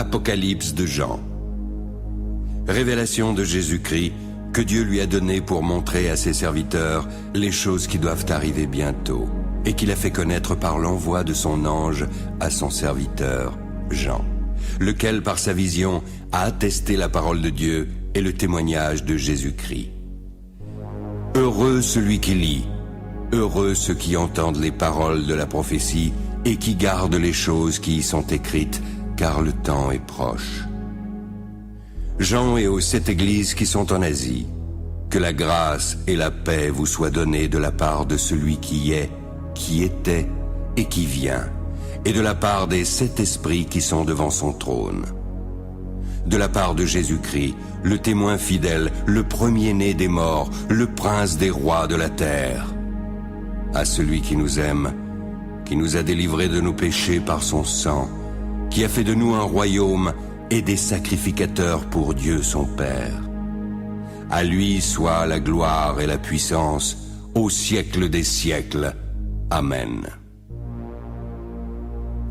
Apocalypse de Jean. Révélation de Jésus-Christ que Dieu lui a donnée pour montrer à ses serviteurs les choses qui doivent arriver bientôt et qu'il a fait connaître par l'envoi de son ange à son serviteur Jean, lequel par sa vision a attesté la parole de Dieu et le témoignage de Jésus-Christ. Heureux celui qui lit, heureux ceux qui entendent les paroles de la prophétie et qui gardent les choses qui y sont écrites, car le temps est proche. Jean et aux 7 églises qui sont en Asie, que la grâce et la paix vous soient données de la part de celui qui est, qui était et qui vient, et de la part des 7 esprits qui sont devant son trône. De la part de Jésus-Christ, le témoin fidèle, le premier-né des morts, le prince des rois de la terre. À celui qui nous aime, qui nous a délivrés de nos péchés par son sang, qui a fait de nous un royaume et des sacrificateurs pour Dieu son Père. À lui soit la gloire et la puissance au siècle des siècles. Amen.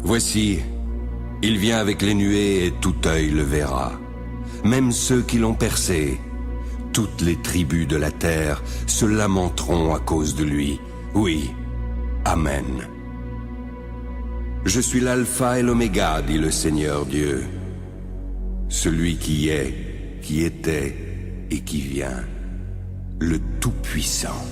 Voici, il vient avec les nuées et tout œil le verra, même ceux qui l'ont percé. Toutes les tribus de la terre se lamenteront à cause de lui. Oui, Amen. Je suis l'alpha et l'oméga, dit le Seigneur Dieu, celui qui est, qui était et qui vient, le Tout-Puissant.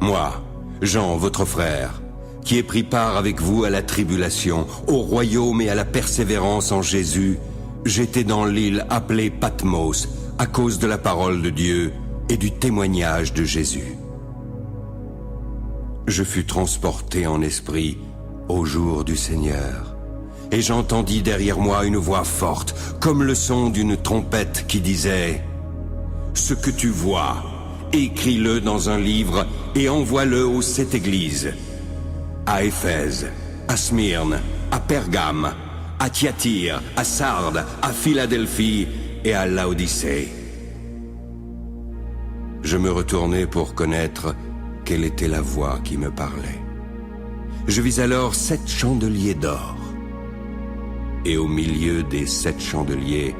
Moi, Jean, votre frère, qui ai pris part avec vous à la tribulation, au royaume et à la persévérance en Jésus, j'étais dans l'île appelée Patmos à cause de la parole de Dieu et du témoignage de Jésus. Je fus transporté en esprit au jour du Seigneur, et j'entendis derrière moi une voix forte, comme le son d'une trompette qui disait « Ce que tu vois, écris-le dans un livre et envoie-le aux 7 églises, à Éphèse, à Smyrne, à Pergame, à Thyatire, à Sardes, à Philadelphie et à Laodicée. » Je me retournai pour connaître quelle était la voix qui me parlait. Je vis alors 7 chandeliers d'or. Et au milieu des 7 chandeliers,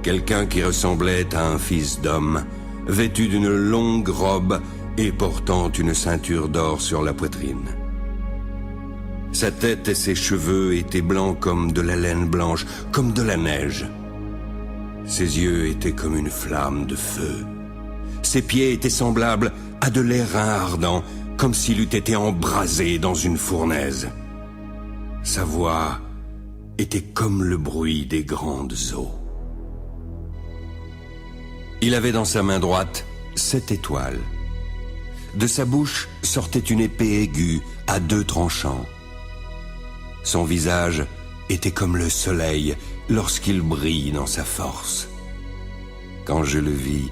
quelqu'un qui ressemblait à un fils d'homme, vêtu d'une longue robe et portant une ceinture d'or sur la poitrine. Sa tête et ses cheveux étaient blancs comme de la laine blanche, comme de la neige. Ses yeux étaient comme une flamme de feu. Ses pieds étaient semblables à de l'airain ardent, comme s'il eût été embrasé dans une fournaise. Sa voix était comme le bruit des grandes eaux. Il avait dans sa main droite 7 étoiles. De sa bouche sortait une épée aiguë à 2 tranchants. Son visage était comme le soleil lorsqu'il brille dans sa force. Quand je le vis,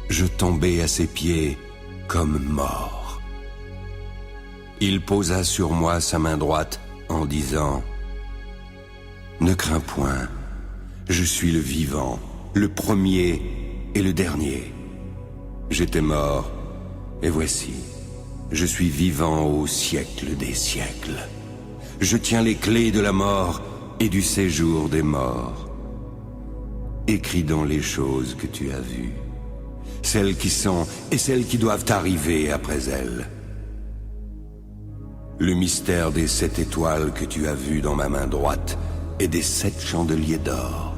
je tombai à ses pieds comme mort. Il posa sur moi sa main droite en disant « Ne crains point, je suis le vivant, le premier et le dernier. J'étais mort, et voici, je suis vivant au siècle des siècles. Je tiens les clés de la mort et du séjour des morts. Écris donc les choses que tu as vues, celles qui sont et celles qui doivent arriver après elles. Le mystère des 7 étoiles que tu as vues dans ma main droite et des 7 chandeliers d'or.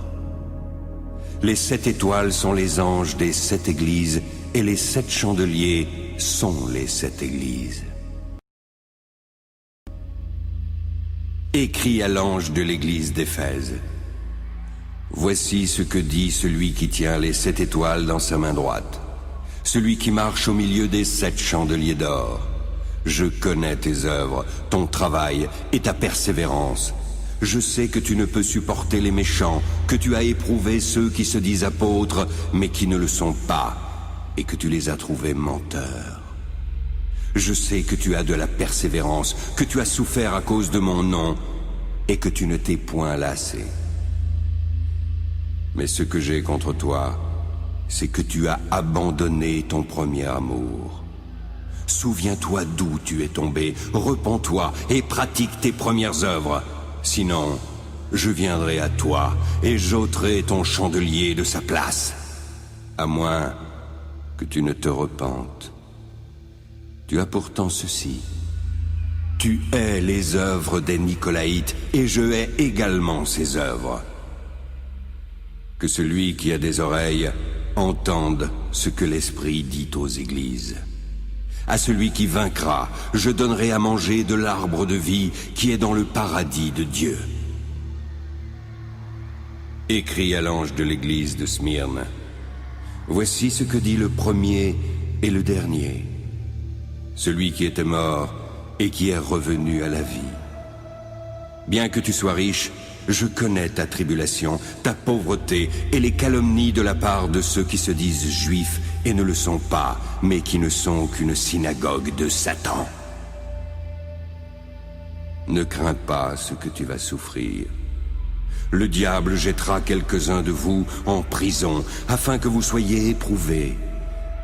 Les 7 étoiles sont les anges des 7 églises et les 7 chandeliers sont les 7 églises. Écris à l'ange de l'église d'Éphèse. Voici ce que dit celui qui tient les 7 étoiles dans sa main droite, celui qui marche au milieu des 7 chandeliers d'or. Je connais tes œuvres, ton travail et ta persévérance. Je sais que tu ne peux supporter les méchants, que tu as éprouvé ceux qui se disent apôtres, mais qui ne le sont pas, et que tu les as trouvés menteurs. Je sais que tu as de la persévérance, que tu as souffert à cause de mon nom, et que tu ne t'es point lassé. Mais ce que j'ai contre toi, c'est que tu as abandonné ton premier amour. Souviens-toi d'où tu es tombé, repens-toi et pratique tes premières œuvres. Sinon, je viendrai à toi et j'ôterai ton chandelier de sa place. À moins que tu ne te repentes. Tu as pourtant ceci. Tu hais les œuvres des Nicolaïtes et je hais également ces œuvres. Que celui qui a des oreilles entende ce que l'Esprit dit aux églises. À celui qui vaincra, je donnerai à manger de l'arbre de vie qui est dans le paradis de Dieu. Écris à l'ange de l'église de Smyrne. Voici ce que dit le premier et le dernier, celui qui était mort et qui est revenu à la vie. Bien que tu sois riche, je connais ta tribulation, ta pauvreté et les calomnies de la part de ceux qui se disent juifs et ne le sont pas, mais qui ne sont qu'une synagogue de Satan. Ne crains pas ce que tu vas souffrir. Le diable jettera quelques-uns de vous en prison, afin que vous soyez éprouvés,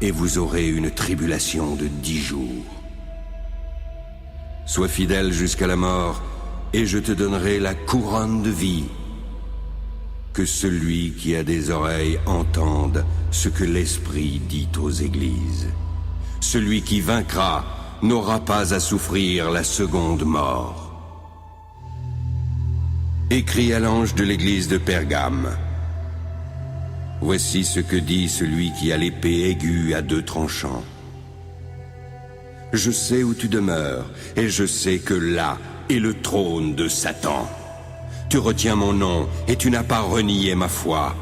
et vous aurez une tribulation de 10 jours. Sois fidèle jusqu'à la mort, et je te donnerai la couronne de vie. Que celui qui a des oreilles entende ce que l'Esprit dit aux églises. Celui qui vaincra n'aura pas à souffrir la seconde mort. Écris à l'ange de l'église de Pergame. Voici ce que dit celui qui a l'épée aiguë à 2 tranchants. Je sais où tu demeures, et je sais que là est le trône de Satan. Tu retiens mon nom, et tu n'as pas renié ma foi.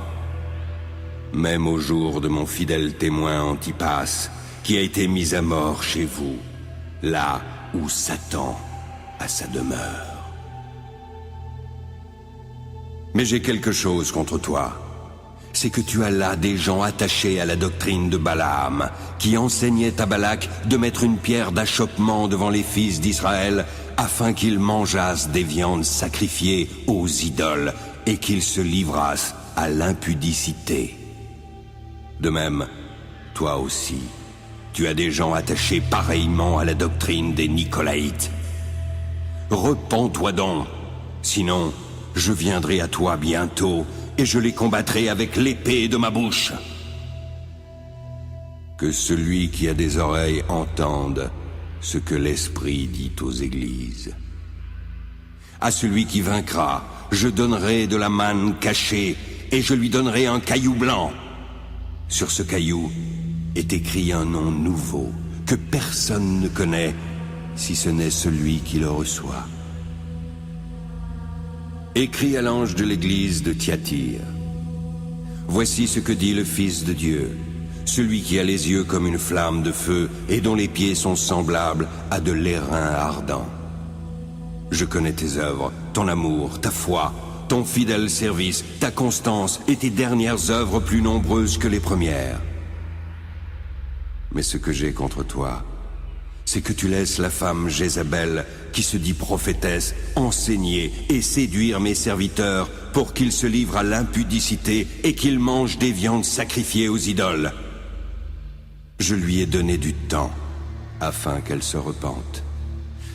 Même au jour de mon fidèle témoin Antipas, qui a été mis à mort chez vous, là où Satan a sa demeure. Mais j'ai quelque chose contre toi. C'est que tu as là des gens attachés à la doctrine de Balaam, qui enseignait à Balak de mettre une pierre d'achoppement devant les fils d'Israël, afin qu'ils mangeassent des viandes sacrifiées aux idoles et qu'ils se livrassent à l'impudicité. De même, toi aussi, tu as des gens attachés pareillement à la doctrine des Nicolaïtes. Repens-toi donc, sinon je viendrai à toi bientôt et je les combattrai avec l'épée de ma bouche. Que celui qui a des oreilles entende ce que l'Esprit dit aux églises. À celui qui vaincra, je donnerai de la manne cachée et je lui donnerai un caillou blanc. Sur ce caillou est écrit un nom nouveau que personne ne connaît si ce n'est celui qui le reçoit. Écris à l'ange de l'église de Thyatire. Voici ce que dit le Fils de Dieu, celui qui a les yeux comme une flamme de feu et dont les pieds sont semblables à de l'airain ardent. Je connais tes œuvres, ton amour, ta foi, ton fidèle service, ta constance et tes dernières œuvres plus nombreuses que les premières. Mais ce que j'ai contre toi, c'est que tu laisses la femme Jézabel, qui se dit prophétesse, enseigner et séduire mes serviteurs pour qu'ils se livrent à l'impudicité et qu'ils mangent des viandes sacrifiées aux idoles. Je lui ai donné du temps afin qu'elle se repente.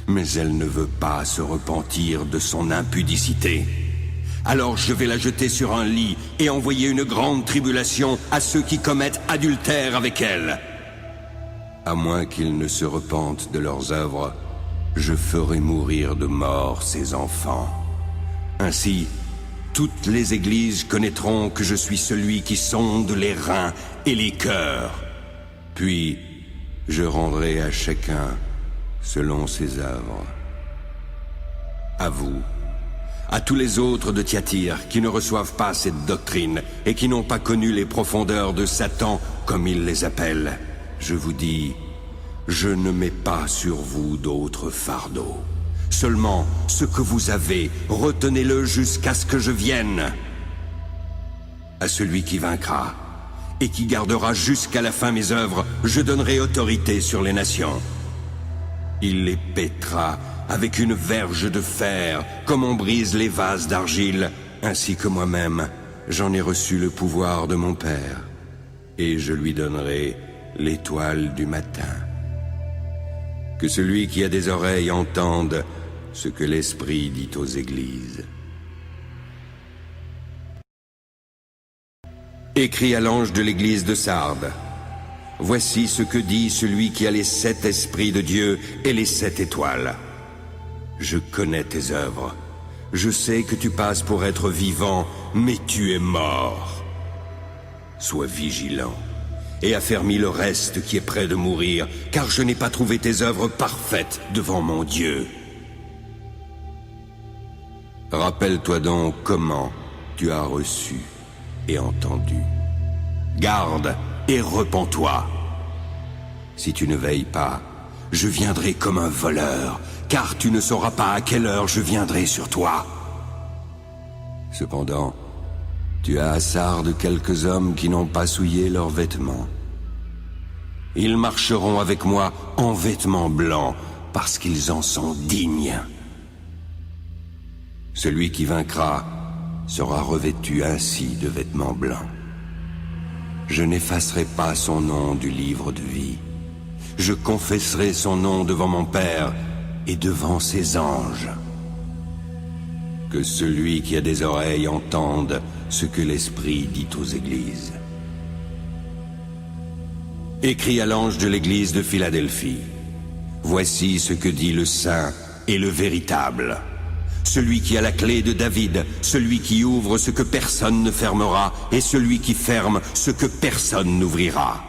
Mais elle ne veut pas se repentir de son impudicité. Alors je vais la jeter sur un lit et envoyer une grande tribulation à ceux qui commettent adultère avec elle. À moins qu'ils ne se repentent de leurs œuvres, je ferai mourir de mort ses enfants. Ainsi, toutes les églises connaîtront que je suis celui qui sonde les reins et les cœurs. Puis, je rendrai à chacun selon ses œuvres. À vous, à tous les autres de Thyatire qui ne reçoivent pas cette doctrine et qui n'ont pas connu les profondeurs de Satan comme il les appelle, je vous dis, je ne mets pas sur vous d'autres fardeaux. Seulement, ce que vous avez, retenez-le jusqu'à ce que je vienne. À celui qui vaincra et qui gardera jusqu'à la fin mes œuvres, je donnerai autorité sur les nations. Il les pétera avec une verge de fer, comme on brise les vases d'argile, ainsi que moi-même, j'en ai reçu le pouvoir de mon Père, et je lui donnerai l'étoile du matin. Que celui qui a des oreilles entende ce que l'Esprit dit aux églises. Écris à l'ange de l'église de Sardes. Voici ce que dit celui qui a les 7 esprits de Dieu et les 7 étoiles. Je connais tes œuvres. Je sais que tu passes pour être vivant, mais tu es mort. Sois vigilant et affermis le reste qui est près de mourir, car je n'ai pas trouvé tes œuvres parfaites devant mon Dieu. Rappelle-toi donc comment tu as reçu et entendu. Garde et repens-toi. Si tu ne veilles pas, je viendrai comme un voleur, car tu ne sauras pas à quelle heure je viendrai sur toi. Cependant, tu as à Sardes quelques hommes qui n'ont pas souillé leurs vêtements. Ils marcheront avec moi en vêtements blancs, parce qu'ils en sont dignes. Celui qui vaincra sera revêtu ainsi de vêtements blancs. Je n'effacerai pas son nom du livre de vie. Je confesserai son nom devant mon Père et devant ses anges. Que celui qui a des oreilles entende ce que l'Esprit dit aux églises. Écris à l'ange de l'église de Philadelphie. Voici ce que dit le Saint et le véritable. Celui qui a la clé de David, celui qui ouvre ce que personne ne fermera, et celui qui ferme ce que personne n'ouvrira.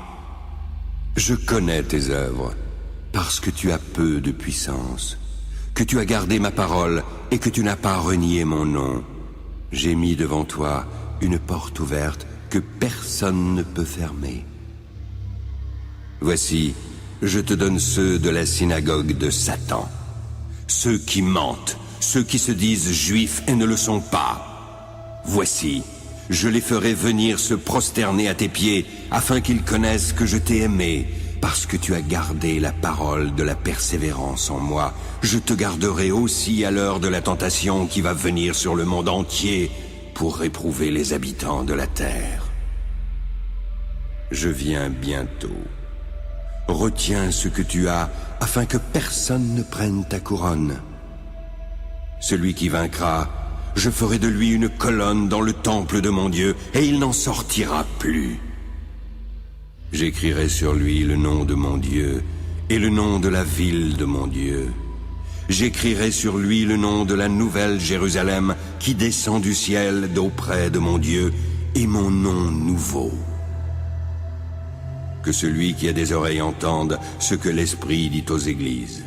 Je connais tes œuvres, parce que tu as peu de puissance, que tu as gardé ma parole et que tu n'as pas renié mon nom. J'ai mis devant toi une porte ouverte que personne ne peut fermer. Voici, je te donne ceux de la synagogue de Satan, ceux qui mentent, ceux qui se disent juifs et ne le sont pas. Voici, je les ferai venir se prosterner à tes pieds, afin qu'ils connaissent que je t'ai aimé, parce que tu as gardé la parole de la persévérance en moi. Je te garderai aussi à l'heure de la tentation qui va venir sur le monde entier pour réprouver les habitants de la terre. Je viens bientôt. Retiens ce que tu as, afin que personne ne prenne ta couronne. Celui qui vaincra, je ferai de lui une colonne dans le temple de mon Dieu, et il n'en sortira plus. J'écrirai sur lui le nom de mon Dieu, et le nom de la ville de mon Dieu. J'écrirai sur lui le nom de la nouvelle Jérusalem, qui descend du ciel d'auprès de mon Dieu, et mon nom nouveau. Que celui qui a des oreilles entende ce que l'Esprit dit aux églises.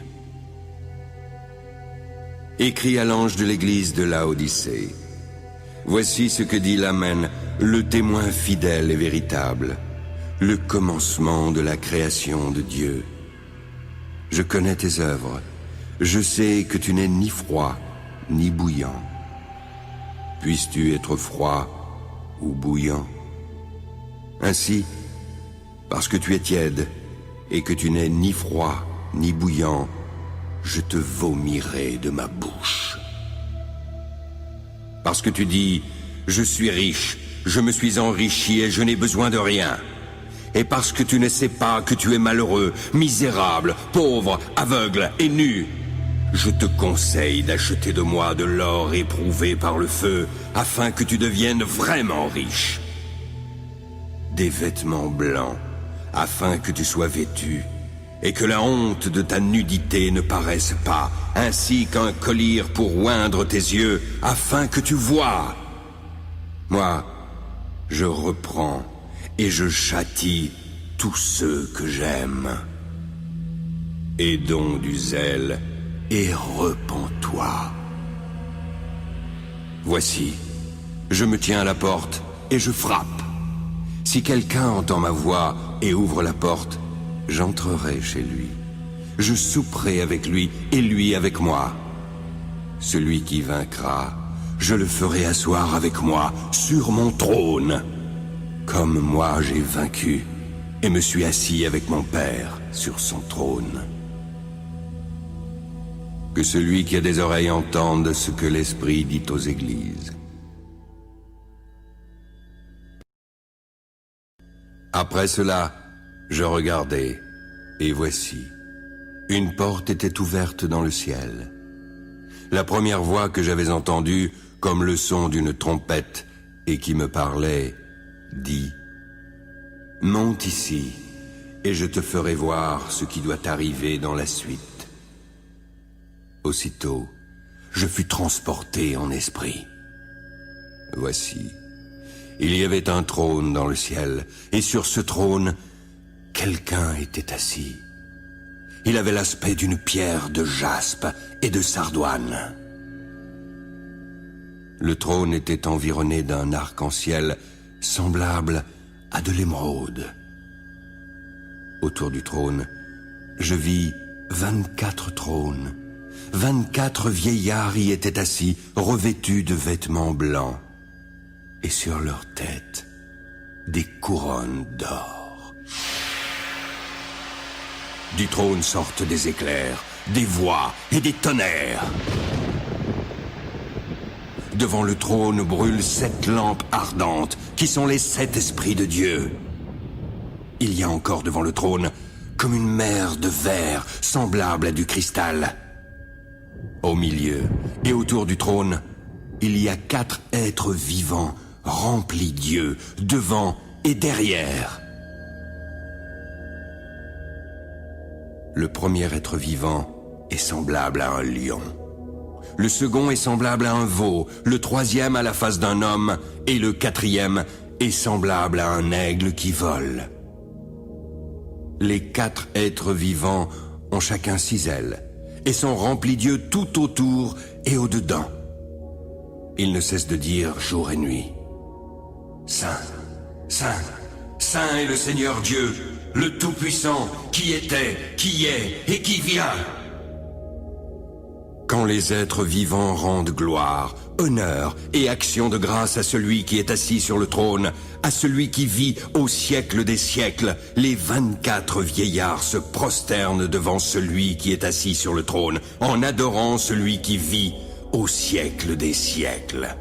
Écris à l'ange de l'église de Laodicée. Voici ce que dit l'Amen, le témoin fidèle et véritable, le commencement de la création de Dieu. Je connais tes œuvres. Je sais que tu n'es ni froid, ni bouillant. Puisses-tu être froid ou bouillant? Ainsi, parce que tu es tiède et que tu n'es ni froid, ni bouillant, je te vomirai de ma bouche. Parce que tu dis, je suis riche, je me suis enrichi et je n'ai besoin de rien. Et parce que tu ne sais pas que tu es malheureux, misérable, pauvre, aveugle et nu, je te conseille d'acheter de moi de l'or éprouvé par le feu, afin que tu deviennes vraiment riche. Des vêtements blancs, afin que tu sois vêtu, et que la honte de ta nudité ne paraisse pas, ainsi qu'un collier pour oindre tes yeux, afin que tu voies. Moi, je reprends et je châtie tous ceux que j'aime. Aie donc du zèle et repens-toi. Voici, je me tiens à la porte et je frappe. Si quelqu'un entend ma voix et ouvre la porte, j'entrerai chez lui. Je souperai avec lui et lui avec moi. Celui qui vaincra, je le ferai asseoir avec moi sur mon trône, comme moi j'ai vaincu et me suis assis avec mon Père sur son trône. Que celui qui a des oreilles entende ce que l'Esprit dit aux églises. Après cela, je regardai, et voici, une porte était ouverte dans le ciel. La première voix que j'avais entendue, comme le son d'une trompette, et qui me parlait, dit « Monte ici, et je te ferai voir ce qui doit arriver dans la suite. » Aussitôt, je fus transporté en esprit. Voici, il y avait un trône dans le ciel, et sur ce trône, quelqu'un était assis. Il avait l'aspect d'une pierre de jaspe et de sardoine. Le trône était environné d'un arc-en-ciel semblable à de l'émeraude. Autour du trône, je vis 24 trônes. 24 vieillards y étaient assis, revêtus de vêtements blancs. Et sur leurs têtes, des couronnes d'or. Du trône sortent des éclairs, des voix et des tonnerres. Devant le trône brûlent 7 lampes ardentes, qui sont les 7 esprits de Dieu. Il y a encore devant le trône comme une mer de verre semblable à du cristal. Au milieu et autour du trône, il y a 4 êtres vivants remplis d'yeux, devant et derrière. Le premier être vivant est semblable à un lion. Le second est semblable à un veau, le troisième à la face d'un homme, et le quatrième est semblable à un aigle qui vole. Les 4 êtres vivants ont chacun 6 ailes, et sont remplis d'yeux tout autour et au-dedans. Ils ne cessent de dire jour et nuit, Saint, Saint, Saint est le Seigneur Dieu, le Tout-Puissant, qui était, qui est et qui vient. Quand les êtres vivants rendent gloire, honneur et action de grâce à celui qui est assis sur le trône, à celui qui vit au siècle des siècles, les 24 vieillards se prosternent devant celui qui est assis sur le trône, en adorant celui qui vit au siècle des siècles.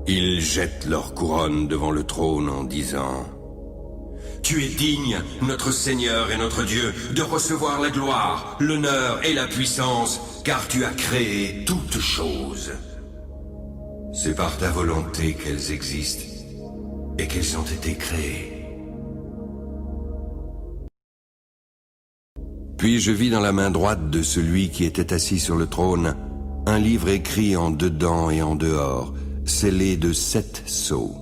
Ils jettent leur couronne devant le trône en disant « Tu es digne, notre Seigneur et notre Dieu, de recevoir la gloire, l'honneur et la puissance, car tu as créé toutes choses. C'est par ta volonté qu'elles existent et qu'elles ont été créées. » Puis je vis dans la main droite de celui qui était assis sur le trône un livre écrit en dedans et en dehors, scellé de 7 sceaux.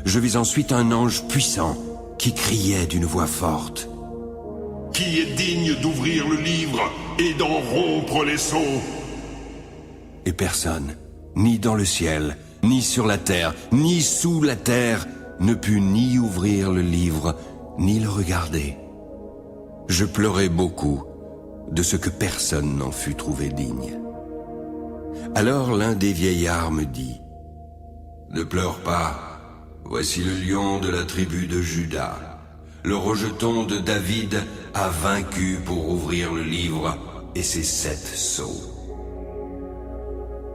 Je vis ensuite un ange puissant qui criait d'une voix forte. « Qui est digne d'ouvrir le livre et d'en rompre les sceaux ?» Et personne, ni dans le ciel, ni sur la terre, ni sous la terre, ne put ni ouvrir le livre, ni le regarder. Je pleurais beaucoup de ce que personne n'en fut trouvé digne. Alors l'un des vieillards me dit, « Ne pleure pas, voici le lion de la tribu de Juda. Le rejeton de David a vaincu pour ouvrir le livre et ses 7 sceaux. »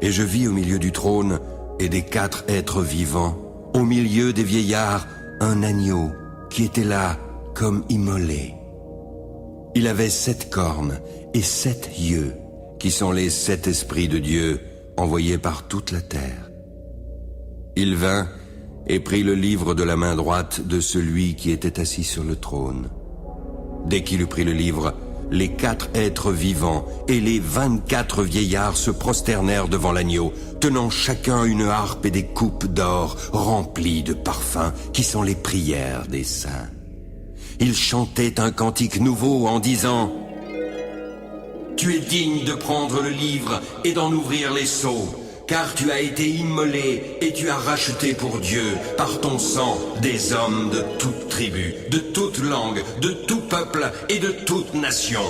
Et je vis au milieu du trône et des 4 êtres vivants, au milieu des vieillards, un agneau qui était là comme immolé. Il avait 7 cornes et 7 yeux, qui sont les 7 esprits de Dieu envoyés par toute la terre. Il vint et prit le livre de la main droite de celui qui était assis sur le trône. Dès qu'il eut pris le livre, les 4 êtres vivants et les 24 vieillards se prosternèrent devant l'agneau, tenant chacun une harpe et des coupes d'or remplies de parfums qui sont les prières des saints. Ils chantaient un cantique nouveau en disant « Tu es digne de prendre le livre et d'en ouvrir les sceaux, car tu as été immolé et tu as racheté pour Dieu, par ton sang, des hommes de toute tribu, de toute langue, de tout peuple et de toute nation.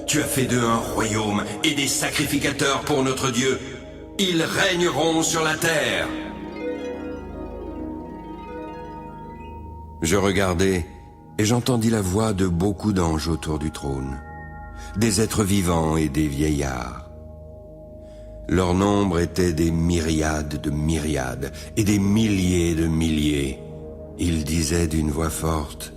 Tu as fait d'eux un royaume et des sacrificateurs pour notre Dieu. Ils régneront sur la terre. » Je regardai et j'entendis la voix de beaucoup d'anges autour du trône, des êtres vivants et des vieillards. Leur nombre était des myriades de myriades et des milliers de milliers. Ils disaient d'une voix forte,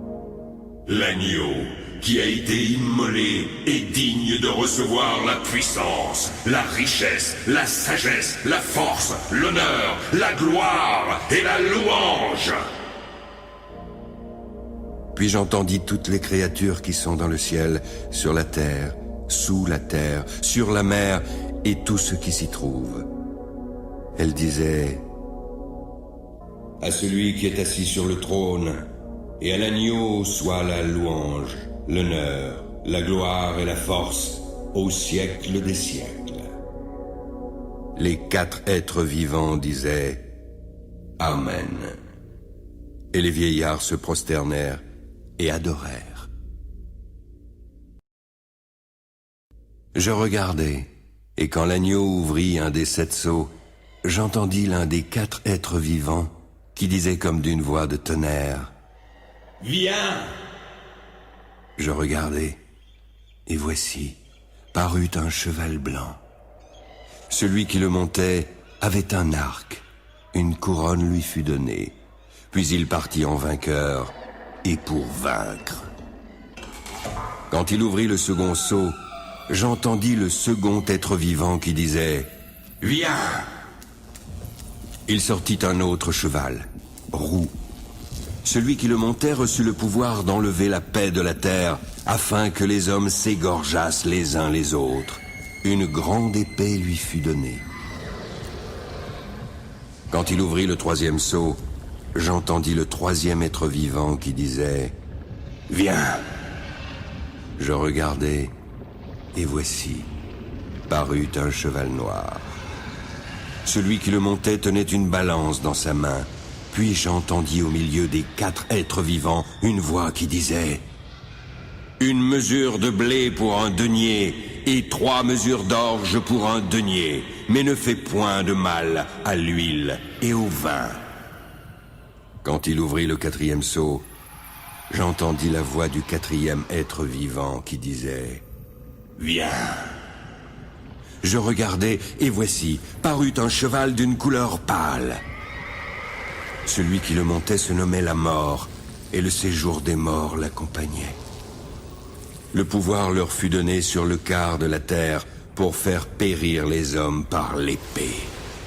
« L'agneau, qui a été immolé est digne de recevoir la puissance, la richesse, la sagesse, la force, l'honneur, la gloire et la louange. Puis j'entendis toutes les créatures qui sont dans le ciel, sur la terre, sous la terre, sur la mer, et tout ce qui s'y trouve. Elle disait: à celui qui est assis sur le trône, et à l'agneau soit la louange, l'honneur, la gloire et la force, au siècle des siècles. Les 4 êtres vivants disaient: Amen. Et les vieillards se prosternèrent et adorèrent. Je regardai, et quand l'agneau ouvrit un des 7 sceaux, j'entendis l'un des 4 êtres vivants qui disait comme d'une voix de tonnerre: Viens! Je regardai, et voici, parut un cheval blanc. Celui qui le montait avait un arc, une couronne lui fut donnée, puis il partit en vainqueur, et pour vaincre. Quand il ouvrit le second sceau, j'entendis le second être vivant qui disait: Viens! Il sortit un autre cheval, roux. Celui qui le montait reçut le pouvoir d'enlever la paix de la terre, afin que les hommes s'égorgeassent les uns les autres. Une grande épée lui fut donnée. Quand il ouvrit le 3e sceau, j'entendis le 3e être vivant qui disait: Viens! Je regardai, et voici, parut un cheval noir. Celui qui le montait tenait une balance dans sa main. Puis j'entendis au milieu des 4 êtres vivants une voix qui disait: une mesure de blé pour un denier et 3 mesures d'orge pour un denier, mais ne fais point de mal à l'huile et au vin. Quand il ouvrit le 4e sceau, j'entendis la voix du 4e être vivant qui disait: Viens! Je regardai, et voici, parut un cheval d'une couleur pâle. Celui qui le montait se nommait la mort, et le séjour des morts l'accompagnait. Le pouvoir leur fut donné sur le quart de la terre pour faire périr les hommes par l'épée,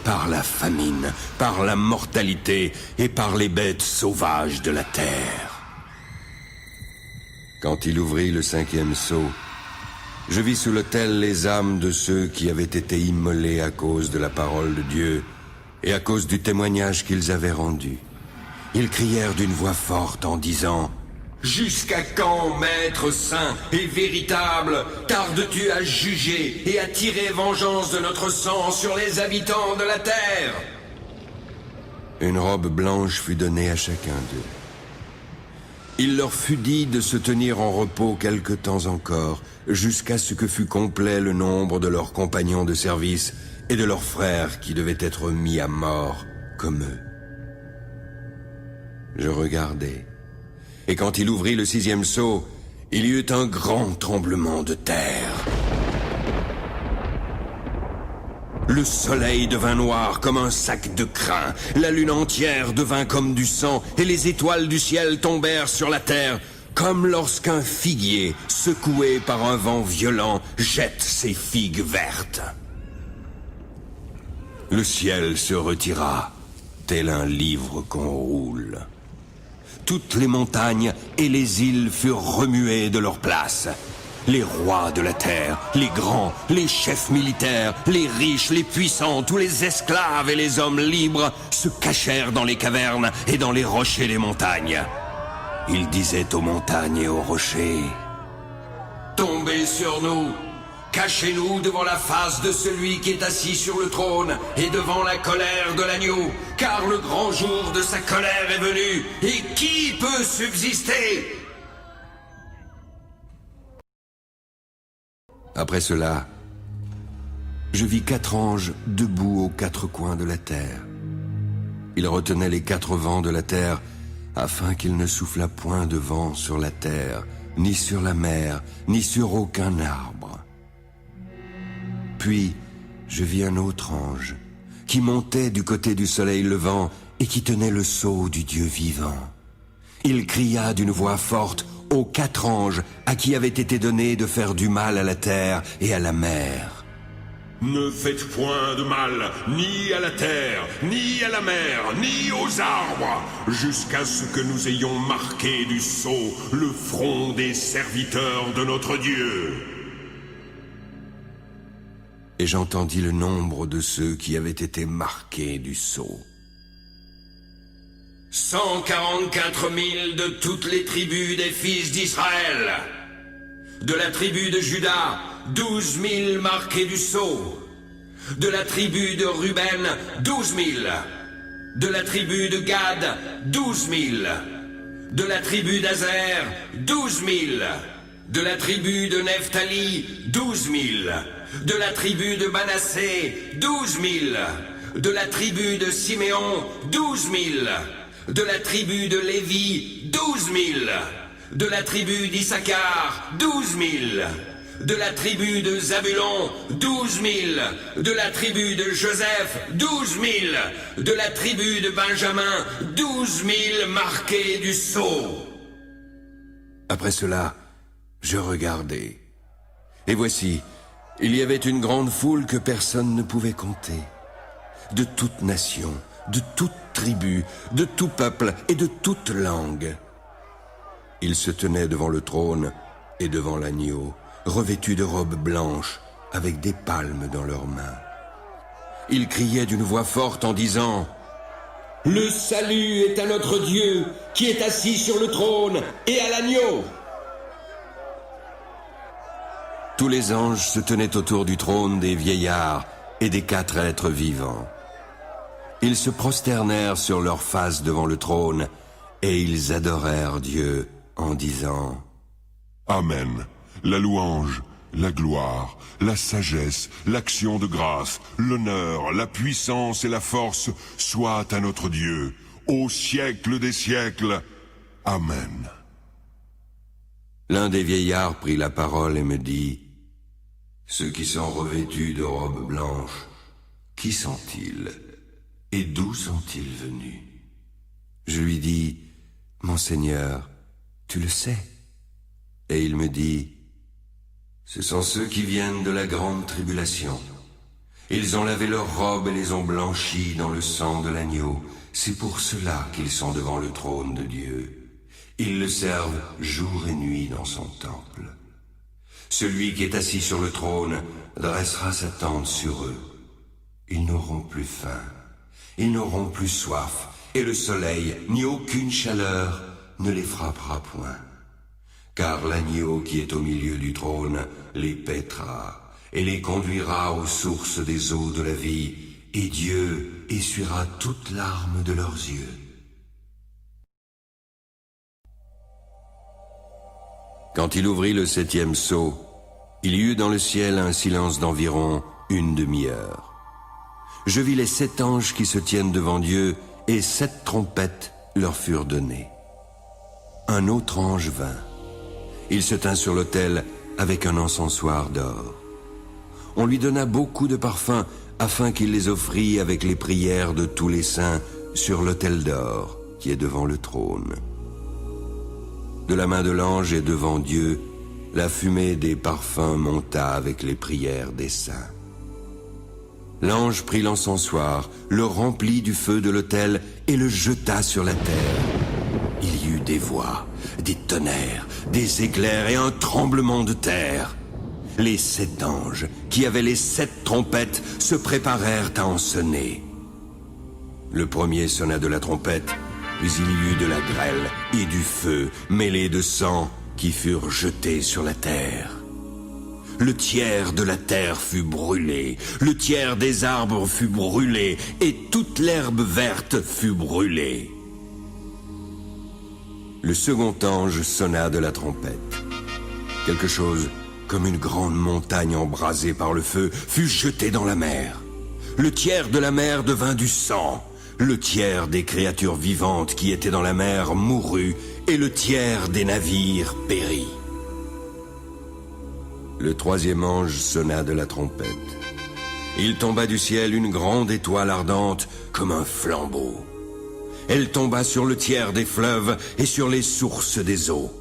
par la famine, par la mortalité et par les bêtes sauvages de la terre. Quand il ouvrit le 5e sceau, je vis sous l'autel les âmes de ceux qui avaient été immolés à cause de la parole de Dieu et à cause du témoignage qu'ils avaient rendu. Ils crièrent d'une voix forte en disant: Jusqu'à quand, Maître saint et véritable, tardes-tu à juger et à tirer vengeance de notre sang sur les habitants de la terre? Une robe blanche fut donnée à chacun d'eux. Il leur fut dit de se tenir en repos quelque temps encore, jusqu'à ce que fût complet le nombre de leurs compagnons de service et de leurs frères qui devaient être mis à mort comme eux. Je regardai, et quand il ouvrit le 6e sceau, il y eut un grand tremblement de terre. Le soleil devint noir comme un sac de crin, la lune entière devint comme du sang, et les étoiles du ciel tombèrent sur la terre, comme lorsqu'un figuier, secoué par un vent violent, jette ses figues vertes. Le ciel se retira, tel un livre qu'on roule. Toutes les montagnes et les îles furent remuées de leur place. Les rois de la terre, les grands, les chefs militaires, les riches, les puissants, tous les esclaves et les hommes libres se cachèrent dans les cavernes et dans les rochers des montagnes. Ils disaient aux montagnes et aux rochers: Tombez sur nous! Cachez-nous devant la face de celui qui est assis sur le trône et devant la colère de l'agneau, car le grand jour de sa colère est venu, et qui peut subsister? Après cela, je vis 4 anges debout aux 4 coins de la terre. Ils retenaient les 4 vents de la terre, afin qu'il ne soufflât point de vent sur la terre, ni sur la mer, ni sur aucun arbre. Puis, je vis un autre ange, qui montait du côté du soleil levant et qui tenait le sceau du Dieu vivant. Il cria d'une voix forte: aux 4 anges à qui avait été donné de faire du mal à la terre et à la mer. Ne faites point de mal, ni à la terre, ni à la mer, ni aux arbres, jusqu'à ce que nous ayons marqué du sceau le front des serviteurs de notre Dieu. Et j'entendis le nombre de ceux qui avaient été marqués du sceau. 144 000 de toutes les tribus des fils d'Israël. De la tribu de Juda, 12 000 marqués du sceau. De la tribu de Ruben, 12 000. De la tribu de Gad, 12 000. De la tribu d'Azer, 12 000. De la tribu de Nephtali, 12 000. De la tribu de Manassé, 12 000. De la tribu de Siméon, 12 000. De la tribu de Lévi, 12 000. De la tribu d'Issachar, 12 000. De la tribu de Zabulon, 12 000. De la tribu de Joseph, 12 000. De la tribu de Benjamin, 12 000 marqués du sceau. Après cela, je regardai. Et voici, il y avait une grande foule que personne ne pouvait compter. De toute nation, de toute tribu, de tout peuple et de toute langue. Ils se tenaient devant le trône et devant l'agneau, revêtus de robes blanches, avec des palmes dans leurs mains. Ils criaient d'une voix forte en disant « Le salut est à notre Dieu, qui est assis sur le trône, et à l'agneau !» Tous les anges se tenaient autour du trône des vieillards et des 4 êtres vivants. Ils se prosternèrent sur leurs faces devant le trône, et ils adorèrent Dieu en disant « Amen. La louange, la gloire, la sagesse, l'action de grâce, l'honneur, la puissance et la force soient à notre Dieu, au siècle des siècles. Amen. » L'un des vieillards prit la parole et me dit « Ceux qui sont revêtus de robes blanches, qui sont-ils ? Et d'où sont-ils venus ?» Je lui dis « Mon Seigneur, tu le sais. » Et il me dit « Ce sont ceux qui viennent de la grande tribulation. Ils ont lavé leurs robes et les ont blanchies dans le sang de l'agneau. C'est pour cela qu'ils sont devant le trône de Dieu. Ils le servent jour et nuit dans son temple. Celui qui est assis sur le trône dressera sa tente sur eux. Ils n'auront plus faim. Ils n'auront plus soif, et le soleil, ni aucune chaleur, ne les frappera point. Car l'agneau qui est au milieu du trône les paîtra, et les conduira aux sources des eaux de la vie, et Dieu essuiera toute larme de leurs yeux. Quand il ouvrit le 7e sceau, il y eut dans le ciel un silence d'environ 1 demi-heure. Je vis les 7 anges qui se tiennent devant Dieu, et 7 trompettes leur furent données. Un autre ange vint. Il se tint sur l'autel avec un encensoir d'or. On lui donna beaucoup de parfums, afin qu'il les offrît avec les prières de tous les saints sur l'autel d'or qui est devant le trône. De la main de l'ange et devant Dieu, la fumée des parfums monta avec les prières des saints. L'ange prit l'encensoir, le remplit du feu de l'autel et le jeta sur la terre. Il y eut des voix, des tonnerres, des éclairs et un tremblement de terre. Les 7 anges, qui avaient les 7 trompettes, se préparèrent à en sonner. Le premier sonna de la trompette, puis il y eut de la grêle et du feu mêlés de sang qui furent jetés sur la terre. Le tiers de la terre fut brûlé, le tiers des arbres fut brûlé, et toute l'herbe verte fut brûlée. Le second ange sonna de la trompette. Quelque chose comme une grande montagne embrasée par le feu fut jeté dans la mer. Le tiers de la mer devint du sang. Le tiers des créatures vivantes qui étaient dans la mer mourut, et le tiers des navires périt. Le 3e ange sonna de la trompette. Il tomba du ciel une grande étoile ardente comme un flambeau. Elle tomba sur le tiers des fleuves et sur les sources des eaux.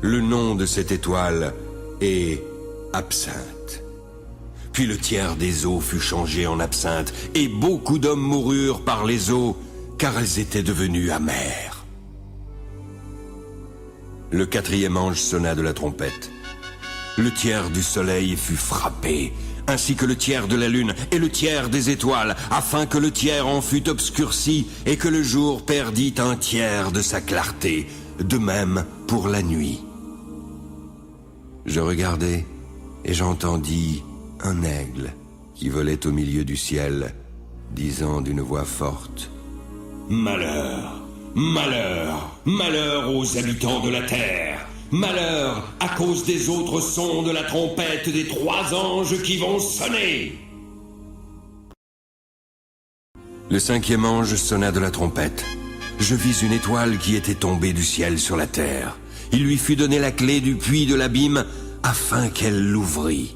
Le nom de cette étoile est Absinthe. Puis le tiers des eaux fut changé en absinthe, et beaucoup d'hommes moururent par les eaux, car elles étaient devenues amères. Le quatrième ange sonna de la trompette. Le tiers du soleil fut frappé, ainsi que le tiers de la lune et le tiers des étoiles, afin que le tiers en fût obscurci et que le jour perdît un tiers de sa clarté, de même pour la nuit. Je regardai et j'entendis un aigle qui volait au milieu du ciel, disant d'une voix forte: Malheur, malheur, malheur aux habitants de la terre. Malheur à cause des autres sons de la trompette des 3 anges qui vont sonner. Le cinquième ange sonna de la trompette. Je vis une étoile qui était tombée du ciel sur la terre. Il lui fut donné la clé du puits de l'abîme afin qu'elle l'ouvrît.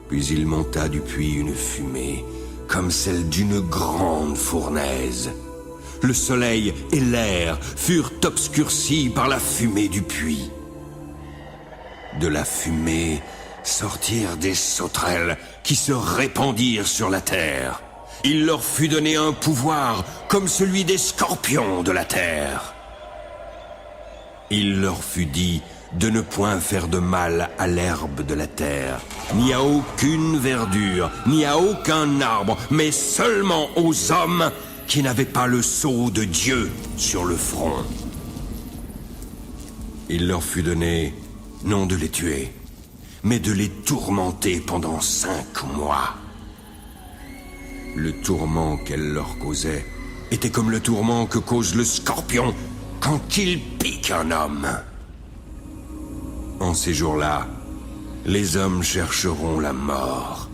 Puis il monta du puits une fumée comme celle d'une grande fournaise. Le soleil et l'air furent obscurcis par la fumée du puits. De la fumée sortirent des sauterelles qui se répandirent sur la terre. Il leur fut donné un pouvoir comme celui des scorpions de la terre. Il leur fut dit de ne point faire de mal à l'herbe de la terre, ni à aucune verdure, ni à aucun arbre, mais seulement aux hommes qui n'avaient pas le sceau de Dieu sur le front. Il leur fut donné non de les tuer, mais de les tourmenter pendant 5 mois. Le tourment qu'elle leur causait était comme le tourment que cause le scorpion quand il pique un homme. En ces jours-là, les hommes chercheront la mort,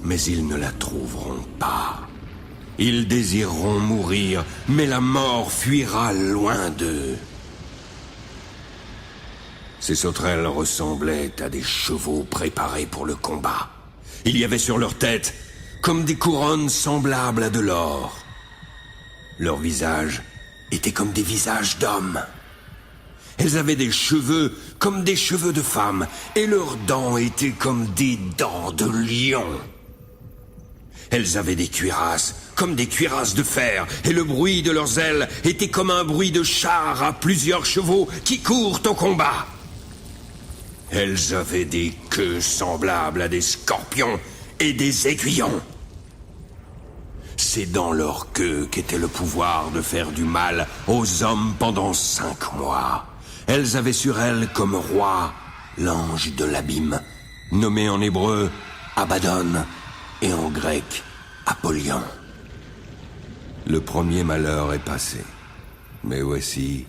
mais ils ne la trouveront pas. Ils désireront mourir, mais la mort fuira loin d'eux. Ces sauterelles ressemblaient à des chevaux préparés pour le combat. Il y avait sur leur tête comme des couronnes semblables à de l'or. Leurs visages étaient comme des visages d'hommes. Elles avaient des cheveux comme des cheveux de femmes, et leurs dents étaient comme des dents de lion. Elles avaient des cuirasses comme des cuirasses de fer, et le bruit de leurs ailes était comme un bruit de char à plusieurs chevaux qui courent au combat. Elles avaient des queues semblables à des scorpions et des aiguillons. C'est dans leur queue qu'était le pouvoir de faire du mal aux hommes pendant 5 mois. Elles avaient sur elles comme roi l'ange de l'abîme, nommé en hébreu Abaddon et en grec Apollyon. Le premier malheur est passé, mais voici,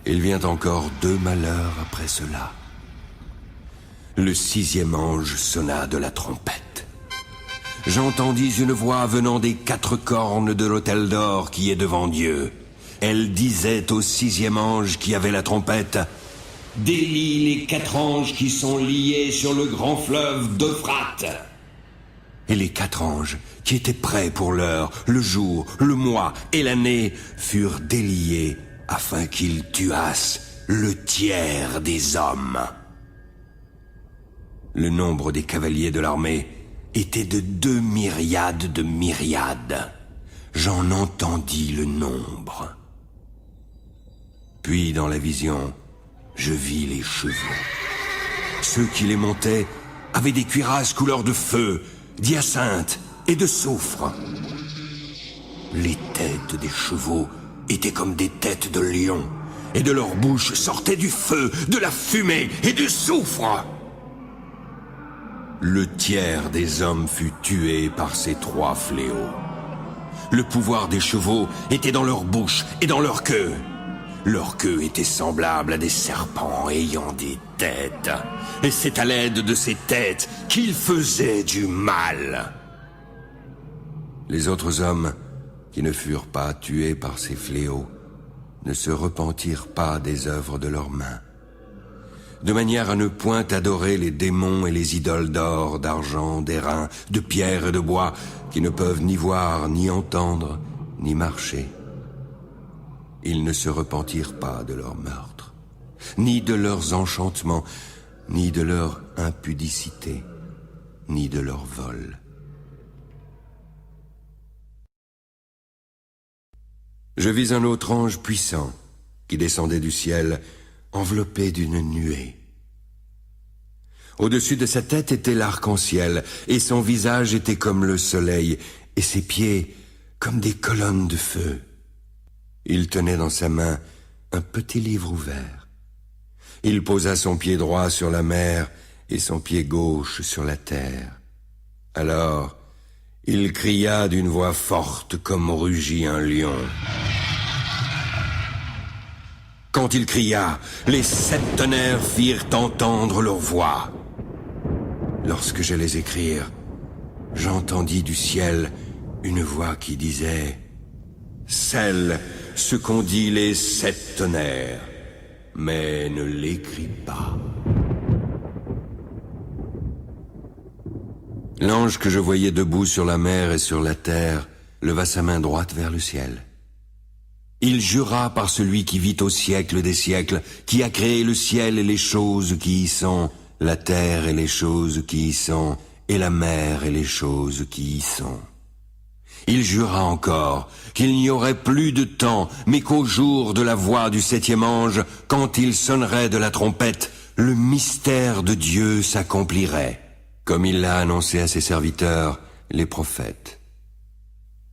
il vient encore 2 malheurs après cela. Le 6e ange sonna de la trompette. J'entendis une voix venant des 4 cornes de l'autel d'or qui est devant Dieu. Elle disait au 6e ange qui avait la trompette: Délie les 4 anges qui sont liés sur le grand fleuve d'Euphrate. Et les 4 anges, qui étaient prêts pour l'heure, le jour, le mois et l'année, furent déliés afin qu'ils tuassent le tiers des hommes. Le nombre des cavaliers de l'armée était de 2 myriades de myriades. J'en entendis le nombre. Puis dans la vision, je vis les chevaux. Ceux qui les montaient avaient des cuirasses couleur de feu, d'hyacinthe et de soufre. Les têtes des chevaux étaient comme des têtes de lions, et de leur bouche sortait du feu, de la fumée et du soufre. Le tiers des hommes fut tué par ces 3 fléaux. Le pouvoir des chevaux était dans leur bouche et dans leur queue. Leur queue était semblable à des serpents ayant des têtes. Et c'est à l'aide de ces têtes qu'ils faisaient du mal. Les autres hommes, qui ne furent pas tués par ces fléaux, ne se repentirent pas des œuvres de leurs mains, de manière à ne point adorer les démons et les idoles d'or, d'argent, d'airain, de pierre et de bois, qui ne peuvent ni voir, ni entendre, ni marcher. Ils ne se repentirent pas de leur meurtre. ni de leurs enchantements, ni de leur impudicité, ni de leur vol. Je vis un autre ange puissant qui descendait du ciel, enveloppé d'une nuée. Au-dessus de sa tête était l'arc-en-ciel, et son visage était comme le soleil, et ses pieds comme des colonnes de feu. Il tenait dans sa main un petit livre ouvert. Il posa son pied droit sur la mer et son pied gauche sur la terre. Alors, il cria d'une voix forte comme rugit un lion. Quand il cria, les 7 tonnerres firent entendre leur voix. Lorsque j'allais écrire, j'entendis du ciel une voix qui disait « Scelle ce qu'ont dit les 7 tonnerres, mais ne l'écris pas. » L'ange que je voyais debout sur la mer et sur la terre leva sa main droite vers le ciel. Il jura par celui qui vit au siècle des siècles, qui a créé le ciel et les choses qui y sont, la terre et les choses qui y sont, et la mer et les choses qui y sont. Il jura encore qu'il n'y aurait plus de temps, mais qu'au jour de la voix du 7e ange, quand il sonnerait de la trompette, le mystère de Dieu s'accomplirait, comme il l'a annoncé à ses serviteurs, les prophètes.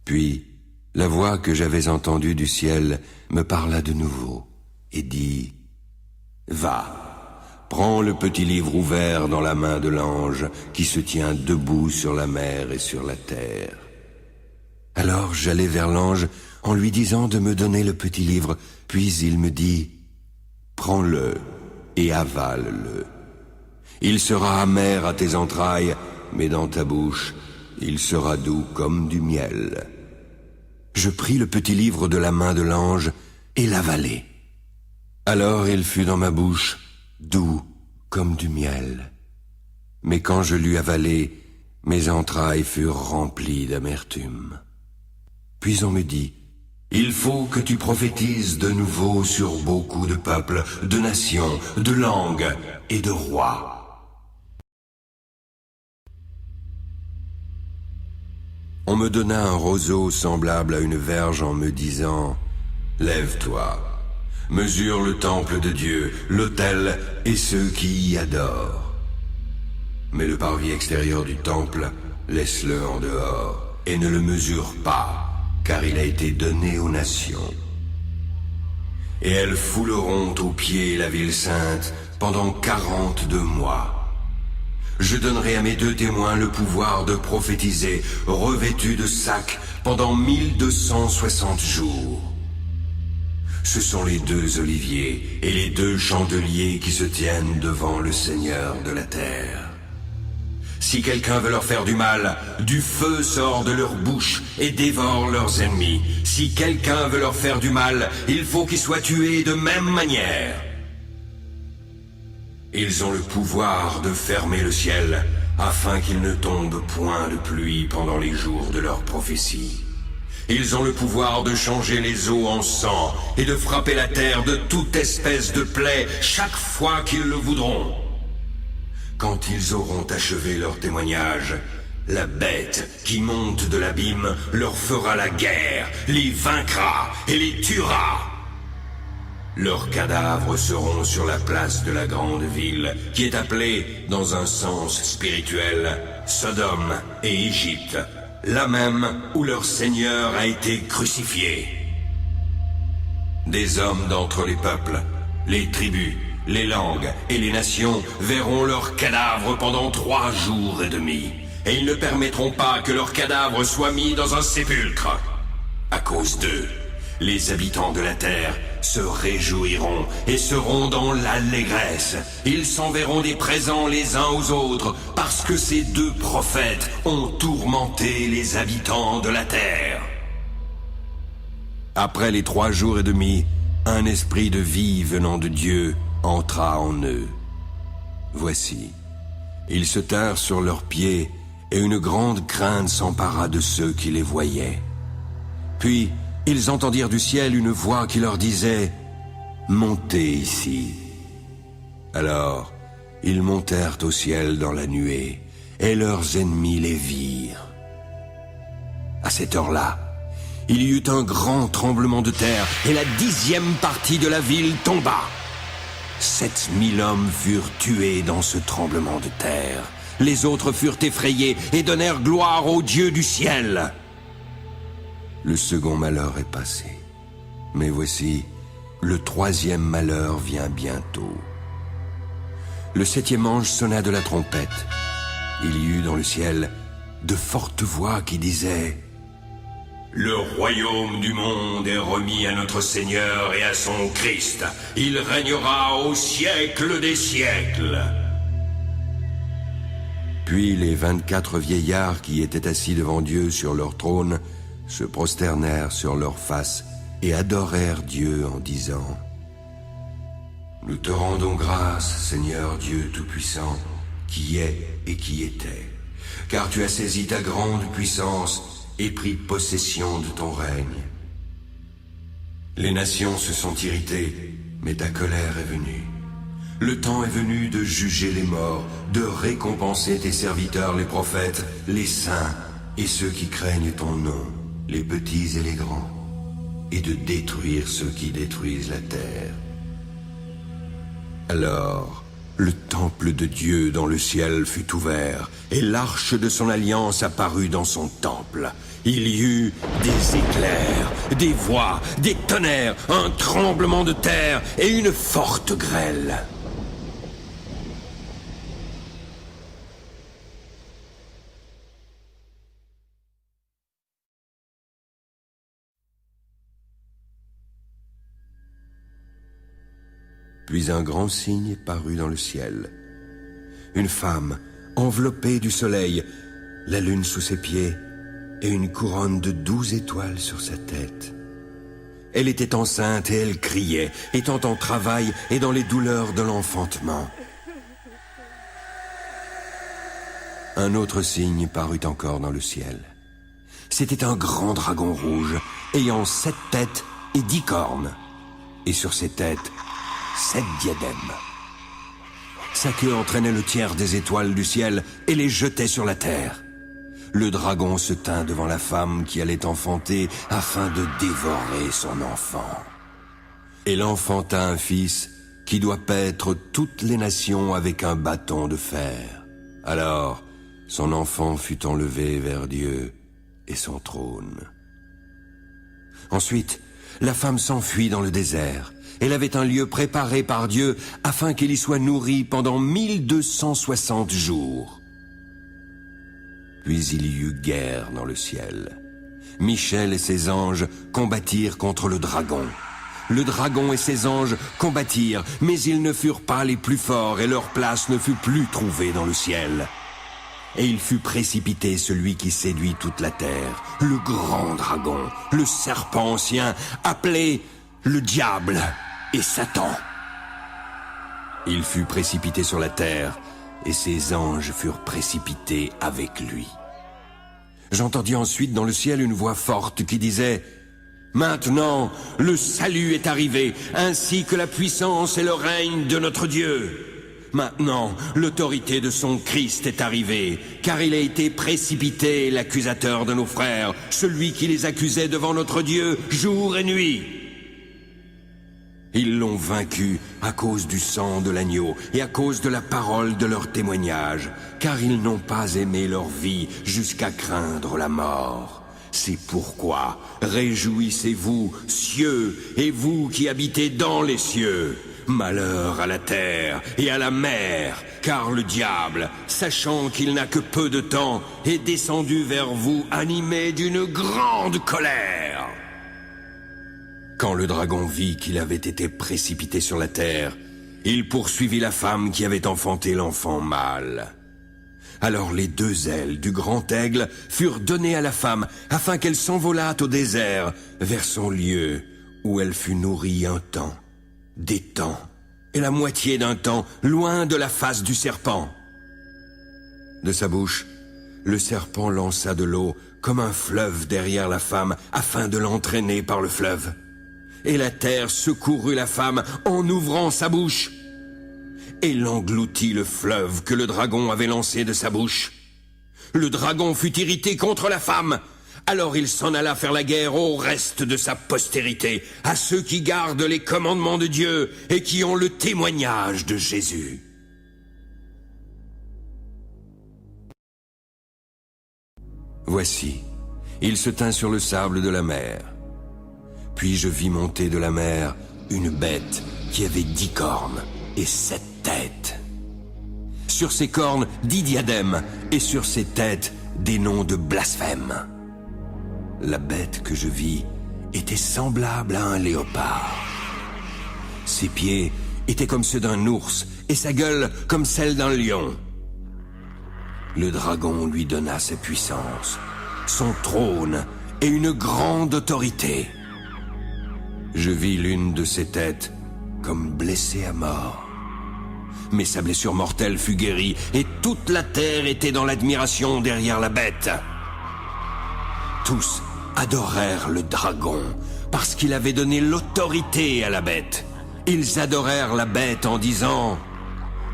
Puis, la voix que j'avais entendue du ciel me parla de nouveau et dit « Va, prends le petit livre ouvert dans la main de l'ange qui se tient debout sur la mer et sur la terre. » Alors j'allai vers l'ange en lui disant de me donner le petit livre, puis il me dit « Prends-le et avale-le. Il sera amer à tes entrailles, mais dans ta bouche, il sera doux comme du miel. » Je pris le petit livre de la main de l'ange et l'avalai. Alors il fut dans ma bouche, doux comme du miel. Mais quand je l'eus avalé, mes entrailles furent remplies d'amertume. Puis on me dit, « Il faut que tu prophétises de nouveau sur beaucoup de peuples, de nations, de langues et de rois. » On me donna un roseau semblable à une verge en me disant « Lève-toi, mesure le temple de Dieu, l'autel et ceux qui y adorent. Mais le parvis extérieur du temple, laisse-le en dehors et ne le mesure pas, car il a été donné aux nations. Et elles fouleront aux pieds la ville sainte pendant 42 mois. Je donnerai à mes 2 témoins le pouvoir de prophétiser, revêtus de sacs, pendant 1260 jours. Ce sont les 2 oliviers et les 2 chandeliers qui se tiennent devant le Seigneur de la terre. Si quelqu'un veut leur faire du mal, du feu sort de leur bouche et dévore leurs ennemis. Si quelqu'un veut leur faire du mal, il faut qu'ils soient tués de même manière. Ils ont le pouvoir de fermer le ciel, afin qu'il ne tombe point de pluie pendant les jours de leur prophétie. Ils ont le pouvoir de changer les eaux en sang et de frapper la terre de toute espèce de plaie chaque fois qu'ils le voudront. Quand ils auront achevé leur témoignage, la bête qui monte de l'abîme leur fera la guerre, les vaincra et les tuera. Leurs cadavres seront sur la place de la grande ville, qui est appelée, dans un sens spirituel, Sodome et Égypte, là même où leur Seigneur a été crucifié. Des hommes d'entre les peuples, les tribus, les langues et les nations verront leurs cadavres pendant 3 jours et demi, et ils ne permettront pas que leurs cadavres soient mis dans un sépulcre. À cause d'eux, les habitants de la terre se réjouiront et seront dans l'allégresse. Ils s'enverront des présents les uns aux autres, parce que ces 2 prophètes ont tourmenté les habitants de la terre. Après les 3 jours et demi, un esprit de vie venant de Dieu entra en eux. Voici, ils se tinrent sur leurs pieds, et une grande crainte s'empara de ceux qui les voyaient. Puis, ils entendirent du ciel une voix qui leur disait « Montez ici, Alors, ils montèrent au ciel dans la nuée, et leurs ennemis les virent. À cette heure-là, il y eut un grand tremblement de terre, et la 10e partie de la ville tomba. 7000 hommes furent tués dans ce tremblement de terre. Les autres furent effrayés et donnèrent gloire au Dieu du ciel. Le second malheur est passé. Mais voici, le 3e malheur vient bientôt. Le 7e ange sonna de la trompette. Il y eut dans le ciel de fortes voix qui disaient: Le royaume du monde est remis à notre Seigneur et à son Christ. Il régnera au siècle des siècles. Puis les 24 vieillards qui étaient assis devant Dieu sur leur trône se prosternèrent sur leurs faces et adorèrent Dieu en disant: Nous te rendons grâce, Seigneur Dieu Tout-Puissant, qui est et qui était, car tu as saisi ta grande puissance et pris possession de ton règne. Les nations se sont irritées, mais ta colère est venue. Le temps est venu de juger les morts, de récompenser tes serviteurs les prophètes, les saints et ceux qui craignent ton nom, les petits et les grands, et de détruire ceux qui détruisent la terre. Alors, le temple de Dieu dans le ciel fut ouvert, et l'arche de son alliance apparut dans son temple. Il y eut des éclairs, des voix, des tonnerres, un tremblement de terre et une forte grêle. Puis un grand signe parut dans le ciel. Une femme, enveloppée du soleil, la lune sous ses pieds, et une couronne de 12 étoiles sur sa tête. Elle était enceinte et elle criait, étant en travail et dans les douleurs de l'enfantement. Un autre signe parut encore dans le ciel. C'était un grand dragon rouge, ayant 7 têtes et 10 cornes, et sur ses têtes, 7 diadèmes. Sa queue entraînait le tiers des étoiles du ciel et les jetait sur la terre. Le dragon se tint devant la femme qui allait enfanter afin de dévorer son enfant. Elle enfanta un fils qui doit paître toutes les nations avec un bâton de fer. Alors, son enfant fut enlevé vers Dieu et son trône. Ensuite, la femme s'enfuit dans le désert. Elle avait un lieu préparé par Dieu afin qu'elle y soit nourrie pendant 1260 jours. Puis il y eut guerre dans le ciel. Michel et ses anges combattirent contre le dragon. Le dragon et ses anges combattirent, mais ils ne furent pas les plus forts et leur place ne fut plus trouvée dans le ciel. Et il fut précipité celui qui séduit toute la terre, le grand dragon, le serpent ancien, appelé le diable et Satan. Il fut précipité sur la terre, et ses anges furent précipités avec lui. J'entendis ensuite dans le ciel une voix forte qui disait: Maintenant, le salut est arrivé, ainsi que la puissance et le règne de notre Dieu. Maintenant, l'autorité de son Christ est arrivée, car il a été précipité, l'accusateur de nos frères, celui qui les accusait devant notre Dieu jour et nuit. Ils l'ont vaincu à cause du sang de l'agneau et à cause de la parole de leur témoignage, car ils n'ont pas aimé leur vie jusqu'à craindre la mort. C'est pourquoi réjouissez-vous, cieux, et vous qui habitez dans les cieux. Malheur à la terre et à la mer, car le diable, sachant qu'il n'a que peu de temps, est descendu vers vous animé d'une grande colère. Quand le dragon vit qu'il avait été précipité sur la terre, il poursuivit la femme qui avait enfanté l'enfant mâle. Alors les 2 ailes du grand aigle furent données à la femme, afin qu'elle s'envolât au désert, vers son lieu, où elle fut nourrie un temps, des temps, et la moitié d'un temps, loin de la face du serpent. De sa bouche, le serpent lança de l'eau comme un fleuve derrière la femme, afin de l'entraîner par le fleuve. Et la terre secourut la femme en ouvrant sa bouche. et l'engloutit le fleuve que le dragon avait lancé de sa bouche. Le dragon fut irrité contre la femme. Alors il s'en alla faire la guerre au reste de sa postérité, à ceux qui gardent les commandements de Dieu et qui ont le témoignage de Jésus. Voici, il se tint sur le sable de la mer. Puis je vis monter de la mer une bête qui avait 10 cornes et 7 têtes. Sur ses cornes 10 diadèmes et sur ses têtes des noms de blasphème. La bête que je vis était semblable à un léopard. Ses pieds étaient comme ceux d'un ours et sa gueule comme celle d'un lion. Le dragon lui donna sa puissance, son trône et une grande autorité. Je vis l'une de ses têtes comme blessée à mort. Mais sa blessure mortelle fut guérie et toute la terre était dans l'admiration derrière la bête. Tous adorèrent le dragon parce qu'il avait donné l'autorité à la bête. Ils adorèrent la bête en disant: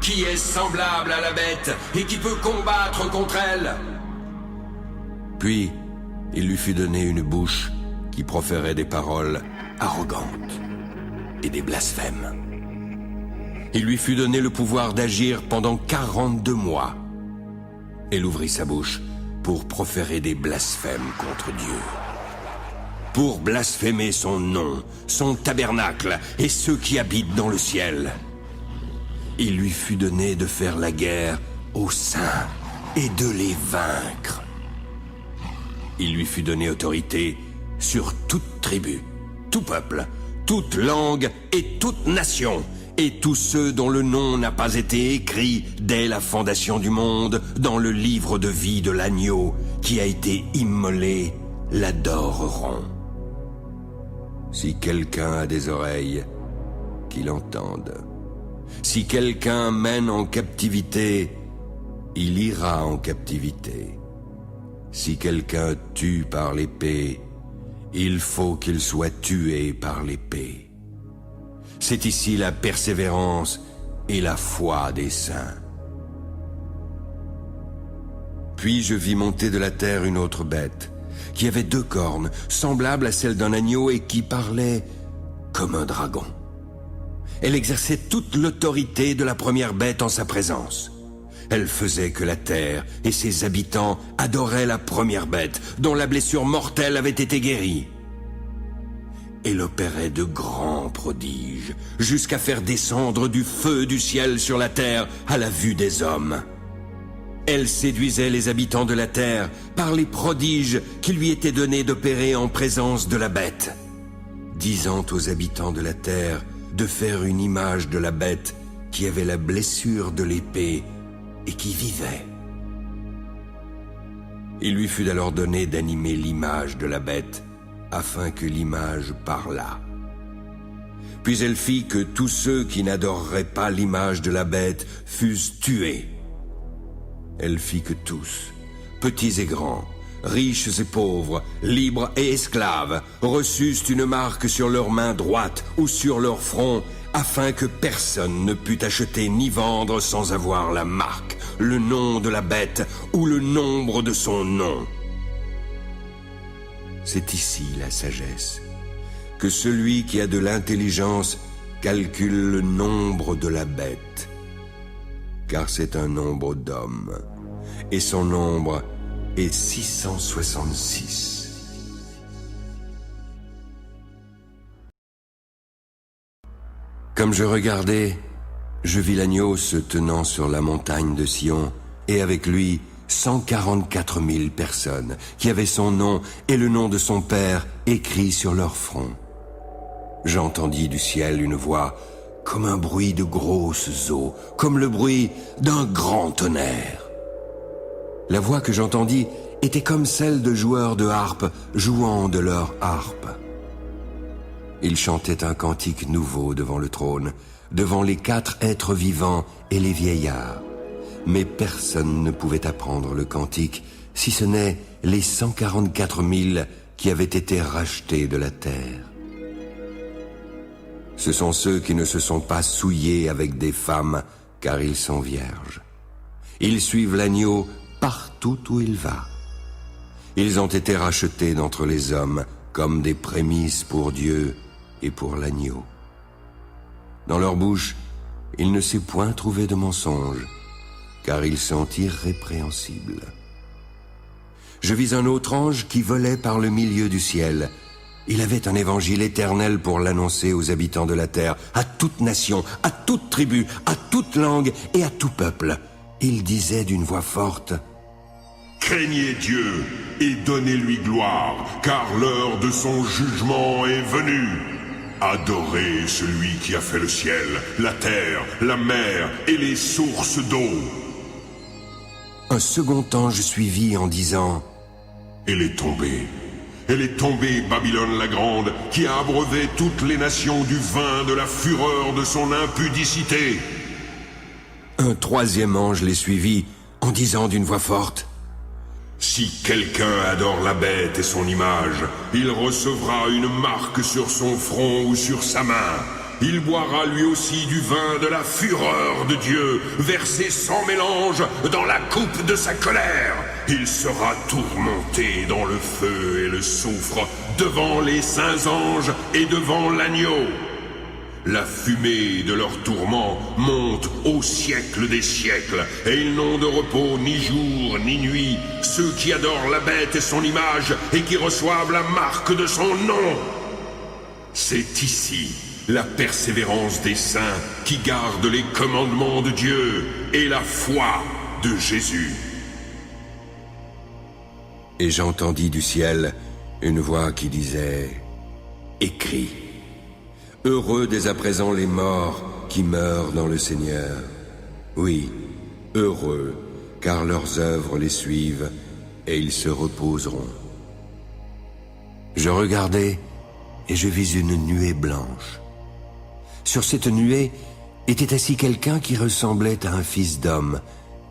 Qui est semblable à la bête et qui peut combattre contre elle? Puis, il lui fut donné une bouche qui proférait des paroles arrogantes et des blasphèmes. Il lui fut donné le pouvoir d'agir pendant 42 mois. Elle ouvrit sa bouche pour proférer des blasphèmes contre Dieu. Pour blasphémer son nom, son tabernacle et ceux qui habitent dans le ciel. Il lui fut donné de faire la guerre aux saints et de les vaincre. Il lui fut donné autorité sur toute tribu, tout peuple, toute langue et toute nation, et tous ceux dont le nom n'a pas été écrit dès la fondation du monde dans le livre de vie de l'agneau qui a été immolé l'adoreront. Si quelqu'un a des oreilles, qu'il entende. Si quelqu'un mène en captivité, il ira en captivité. Si quelqu'un tue par l'épée, il faut qu'il soit tué par l'épée. C'est ici la persévérance et la foi des saints. Puis je vis monter de la terre une autre bête, qui avait 2 cornes, semblable à celle d'un agneau et qui parlait comme un dragon. Elle exerçait toute l'autorité de la première bête en sa présence. Elle faisait que la terre et ses habitants adoraient la première bête, dont la blessure mortelle avait été guérie. Elle opérait de grands prodiges, jusqu'à faire descendre du feu du ciel sur la terre à la vue des hommes. Elle séduisait les habitants de la terre par les prodiges qui lui étaient donnés d'opérer en présence de la bête, disant aux habitants de la terre de faire une image de la bête qui avait la blessure de l'épée et qui vivait. Il lui fut alors donné d'animer l'image de la bête, afin que l'image parlât. Puis elle fit que tous ceux qui n'adoreraient pas l'image de la bête fussent tués. Elle fit que tous, petits et grands, riches et pauvres, libres et esclaves, reçussent une marque sur leur main droite ou sur leur front, afin que personne ne pût acheter ni vendre sans avoir la marque, le nom de la bête ou le nombre de son nom. C'est ici la sagesse, que celui qui a de l'intelligence calcule le nombre de la bête, car c'est un nombre d'hommes, et son nombre est 666. Comme je regardais, je vis l'agneau se tenant sur la montagne de Sion, et avec lui 144 000 personnes qui avaient son nom et le nom de son père écrit sur leur front. J'entendis du ciel une voix comme un bruit de grosses eaux, comme le bruit d'un grand tonnerre. La voix que j'entendis était comme celle de joueurs de harpe jouant de leur harpe. Ils chantaient un cantique nouveau devant le trône, devant les 4 êtres vivants et les vieillards. Mais personne ne pouvait apprendre le cantique, si ce n'est les 144 000 qui avaient été rachetés de la terre. Ce sont ceux qui ne se sont pas souillés avec des femmes car ils sont vierges. Ils suivent l'agneau partout où il va. Ils ont été rachetés d'entre les hommes comme des prémices pour Dieu et pour l'agneau. Dans leur bouche, il ne s'est point trouvé de mensonge, car ils sont irrépréhensibles. Je vis un autre ange qui volait par le milieu du ciel. Il avait un évangile éternel pour l'annoncer aux habitants de la terre, à toute nation, à toute tribu, à toute langue et à tout peuple. Il disait d'une voix forte: Craignez Dieu et donnez-lui gloire, car l'heure de son jugement est venue. Adorez celui qui a fait le ciel, la terre, la mer et les sources d'eau. Un second ange suivit en disant: Elle est tombée, Babylone la grande, qui a abreuvé toutes les nations du vin de la fureur de son impudicité. Un troisième ange les suivit en disant d'une voix forte: Si quelqu'un adore la bête et son image, il recevra une marque sur son front ou sur sa main. Il boira lui aussi du vin de la fureur de Dieu, versé sans mélange dans la coupe de sa colère. Il sera tourmenté dans le feu et le soufre, devant les saints anges et devant l'agneau. La fumée de leur tourment monte au siècle des siècles, et ils n'ont de repos ni jour ni nuit, ceux qui adorent la bête et son image, et qui reçoivent la marque de son nom. C'est ici la persévérance des saints qui gardent les commandements de Dieu et la foi de Jésus. Et j'entendis du ciel une voix qui disait: Écris. Heureux dès à présent les morts qui meurent dans le Seigneur. Oui, heureux, car leurs œuvres les suivent et ils se reposeront. Je regardai et je vis une nuée blanche. Sur cette nuée était assis quelqu'un qui ressemblait à un fils d'homme,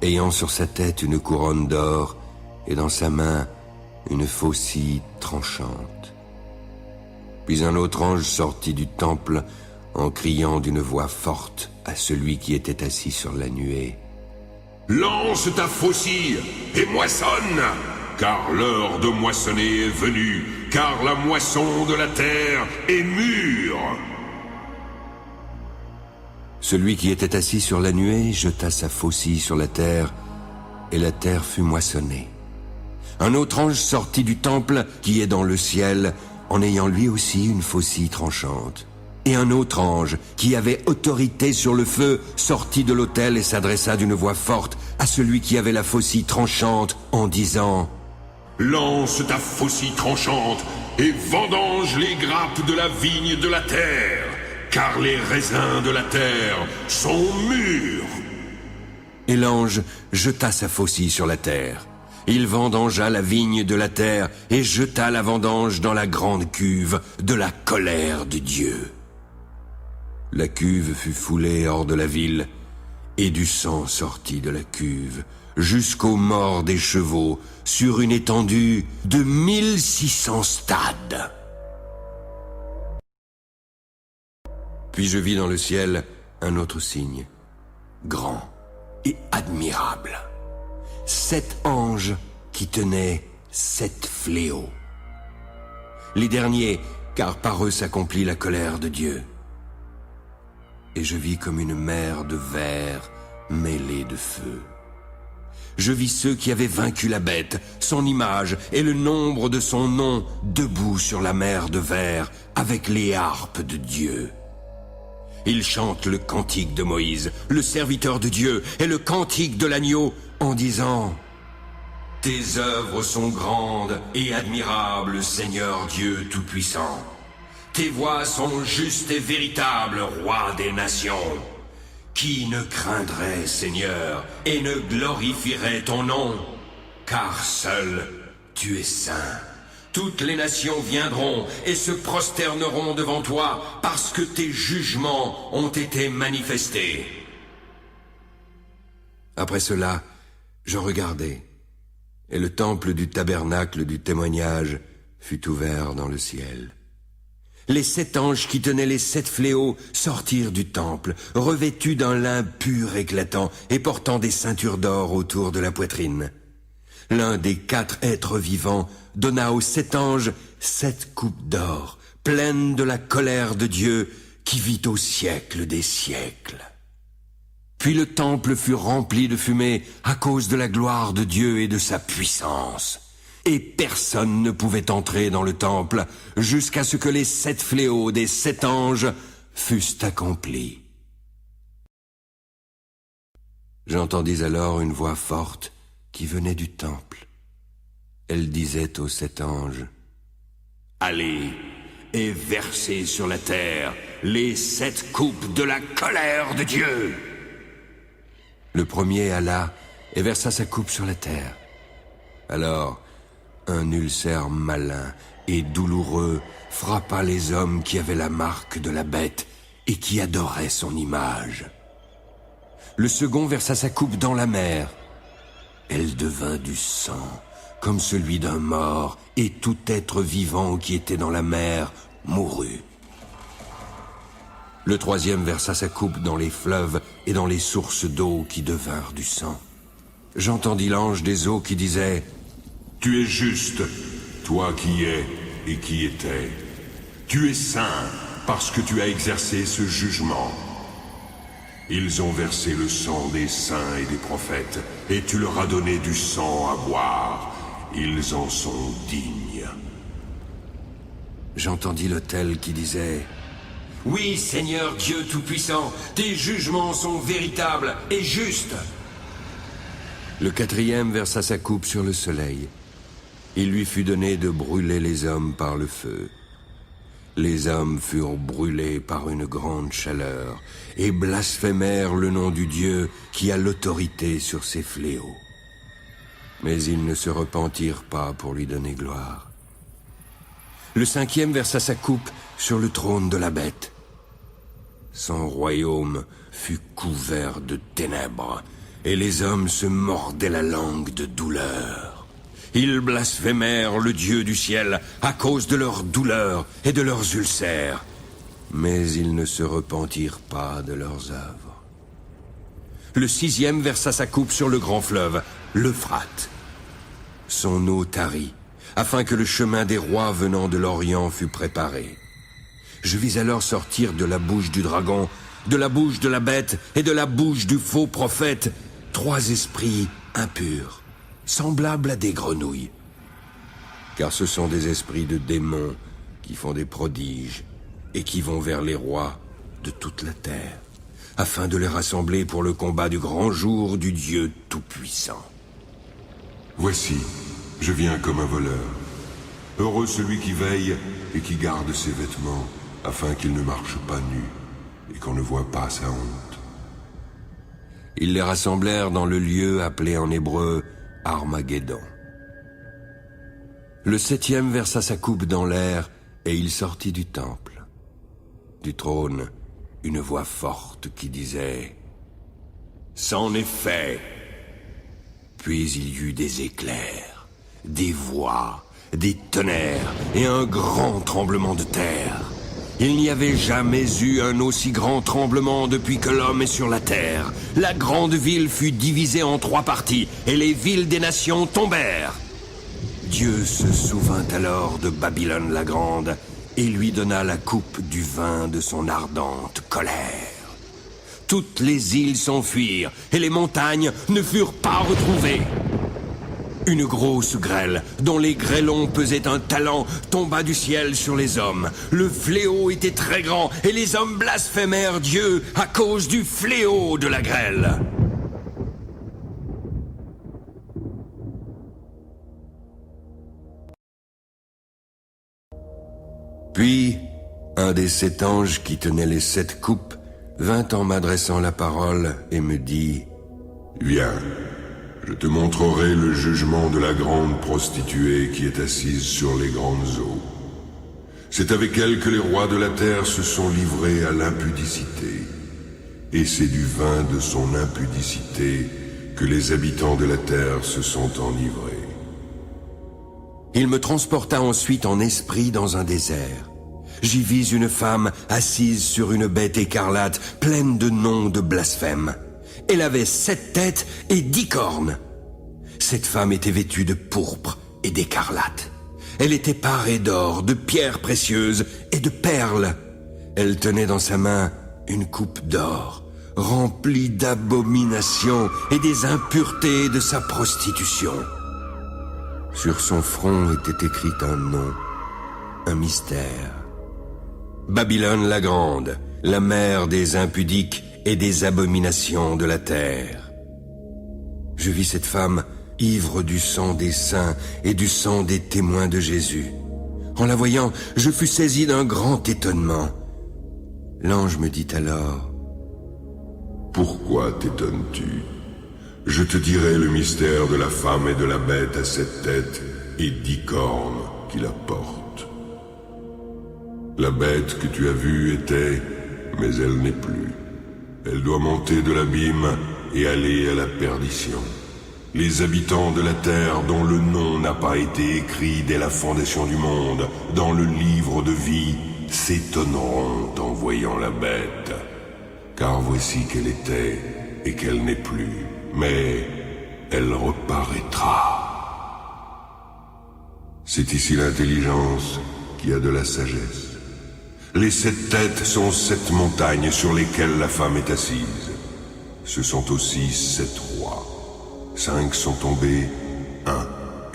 ayant sur sa tête une couronne d'or et dans sa main une faucille tranchante. Puis un autre ange sortit du temple en criant d'une voix forte à celui qui était assis sur la nuée: Lance ta faucille et moissonne, car l'heure de moissonner est venue, car la moisson de la terre est mûre. Celui qui était assis sur la nuée jeta sa faucille sur la terre, et la terre fut moissonnée. Un autre ange sortit du temple qui est dans le ciel, en ayant lui aussi une faucille tranchante. Et un autre ange, qui avait autorité sur le feu, sortit de l'autel et s'adressa d'une voix forte à celui qui avait la faucille tranchante, en disant: Lance ta faucille tranchante et vendange les grappes de la vigne de la terre, car les raisins de la terre sont mûrs. Et l'ange jeta sa faucille sur la terre. Il vendangea la vigne de la terre et jeta la vendange dans la grande cuve de la colère de Dieu. La cuve fut foulée hors de la ville, et du sang sortit de la cuve jusqu'aux morts des chevaux sur une étendue de 1600 stades. Puis je vis dans le ciel un autre signe, grand et admirable. 7 anges qui tenaient 7 fléaux. Les derniers, car par eux s'accomplit la colère de Dieu. Et je vis comme une mer de verre mêlée de feu. Je vis ceux qui avaient vaincu la bête, son image et le nombre de son nom, debout sur la mer de verre, avec les harpes de Dieu. Ils chantent le cantique de Moïse, le serviteur de Dieu, et le cantique de l'agneau, en disant: Tes œuvres sont grandes et admirables, Seigneur Dieu Tout-Puissant. Tes voies sont justes et véritables, Roi des nations. Qui ne craindrait, Seigneur, et ne glorifierait ton nom? Car seul tu es saint. Toutes les nations viendront et se prosterneront devant toi, parce que tes jugements ont été manifestés. Après cela, je regardai, et le temple du tabernacle du témoignage fut ouvert dans le ciel. Les 7 anges qui tenaient les 7 fléaux sortirent du temple, revêtus d'un lin pur éclatant et portant des ceintures d'or autour de la poitrine. L'un des 4 êtres vivants donna aux 7 anges 7 coupes d'or, pleines de la colère de Dieu qui vit au siècle des siècles. Puis le temple fut rempli de fumée à cause de la gloire de Dieu et de sa puissance. Et personne ne pouvait entrer dans le temple jusqu'à ce que les 7 fléaux des 7 anges fussent accomplis. J'entendis alors une voix forte qui venait du temple. Elle disait aux 7 anges, « Allez et versez sur la terre les 7 coupes de la colère de Dieu !» Le premier alla et versa sa coupe sur la terre. Alors, un ulcère malin et douloureux frappa les hommes qui avaient la marque de la bête et qui adoraient son image. Le second versa sa coupe dans la mer. Elle devint du sang, comme celui d'un mort, et tout être vivant qui était dans la mer mourut. Le troisième versa sa coupe dans les fleuves et dans les sources d'eau qui devinrent du sang. J'entendis l'ange des eaux qui disait « Tu es juste, toi qui es et qui étais. Tu es saint parce que tu as exercé ce jugement. Ils ont versé le sang des saints et des prophètes, et tu leur as donné du sang à boire. Ils en sont dignes. » J'entendis l'autel qui disait « Oui, Seigneur Dieu Tout-Puissant, tes jugements sont véritables et justes. » Le quatrième versa sa coupe sur le soleil. Il lui fut donné de brûler les hommes par le feu. Les hommes furent brûlés par une grande chaleur et blasphémèrent le nom du Dieu qui a l'autorité sur ces fléaux. Mais ils ne se repentirent pas pour lui donner gloire. Le cinquième versa sa coupe sur le trône de la bête. Son royaume fut couvert de ténèbres, et les hommes se mordaient la langue de douleur. Ils blasphémèrent le Dieu du ciel à cause de leurs douleurs et de leurs ulcères, mais ils ne se repentirent pas de leurs œuvres. Le sixième versa sa coupe sur le grand fleuve, l'Euphrate. Son eau tarit, afin que le chemin des rois venant de l'Orient fût préparé. Je vis alors sortir de la bouche du dragon, de la bouche de la bête et de la bouche du faux prophète 3 esprits impurs, semblables à des grenouilles. Car ce sont des esprits de démons qui font des prodiges et qui vont vers les rois de toute la terre, afin de les rassembler pour le combat du grand jour du Dieu Tout-Puissant. Voici, je viens comme un voleur. Heureux celui qui veille et qui garde ses vêtements, afin qu'il ne marche pas nu et qu'on ne voit pas sa honte. Ils les rassemblèrent dans le lieu appelé en hébreu Armageddon. Le septième versa sa coupe dans l'air et il sortit du temple. Du trône, une voix forte qui disait « C'en est fait !» Puis il y eut des éclairs, des voix, des tonnerres et un grand tremblement de terre. Il n'y avait jamais eu un aussi grand tremblement depuis que l'homme est sur la terre. La grande ville fut divisée en 3 parties et les villes des nations tombèrent. Dieu se souvint alors de Babylone la Grande et lui donna la coupe du vin de son ardente colère. Toutes les îles s'enfuirent et les montagnes ne furent pas retrouvées. Une grosse grêle, dont les grêlons pesaient un talent, tomba du ciel sur les hommes. Le fléau était très grand et les hommes blasphémèrent Dieu à cause du fléau de la grêle. Puis, un des 7 anges qui tenaient les 7 coupes vint en m'adressant la parole et me dit « Viens, je te montrerai le jugement de la grande prostituée qui est assise sur les grandes eaux. C'est avec elle que les rois de la terre se sont livrés à l'impudicité, et c'est du vin de son impudicité que les habitants de la terre se sont enivrés. » Il me transporta ensuite en esprit dans un désert. j'y vis une femme assise sur une bête écarlate, pleine de noms de blasphème. Elle avait 7 têtes et 10 cornes. Cette femme était vêtue de pourpre et d'écarlate. Elle était parée d'or, de pierres précieuses et de perles. Elle tenait dans sa main une coupe d'or, remplie d'abominations et des impuretés de sa prostitution. Sur son front était écrit un nom, un mystère. Babylone la Grande, la mère des impudiques et des abominations de la terre. Je vis cette femme ivre du sang des saints et du sang des témoins de Jésus. En la voyant, je fus saisi d'un grand étonnement. L'ange me dit alors: Pourquoi t'étonnes-tu? Je te dirai le mystère de la femme et de la bête à 7 têtes et 10 cornes qui la portent. La bête que tu as vue était, mais elle n'est plus. Elle doit monter de l'abîme et aller à la perdition. Les habitants de la terre dont le nom n'a pas été écrit dès la fondation du monde dans le livre de vie s'étonneront en voyant la bête. Car voici qu'elle était et qu'elle n'est plus, mais elle reparaîtra. C'est ici l'intelligence qui a de la sagesse. Les 7 têtes sont 7 montagnes sur lesquelles la femme est assise. Ce sont aussi 7 rois. 5 sont tombés, 1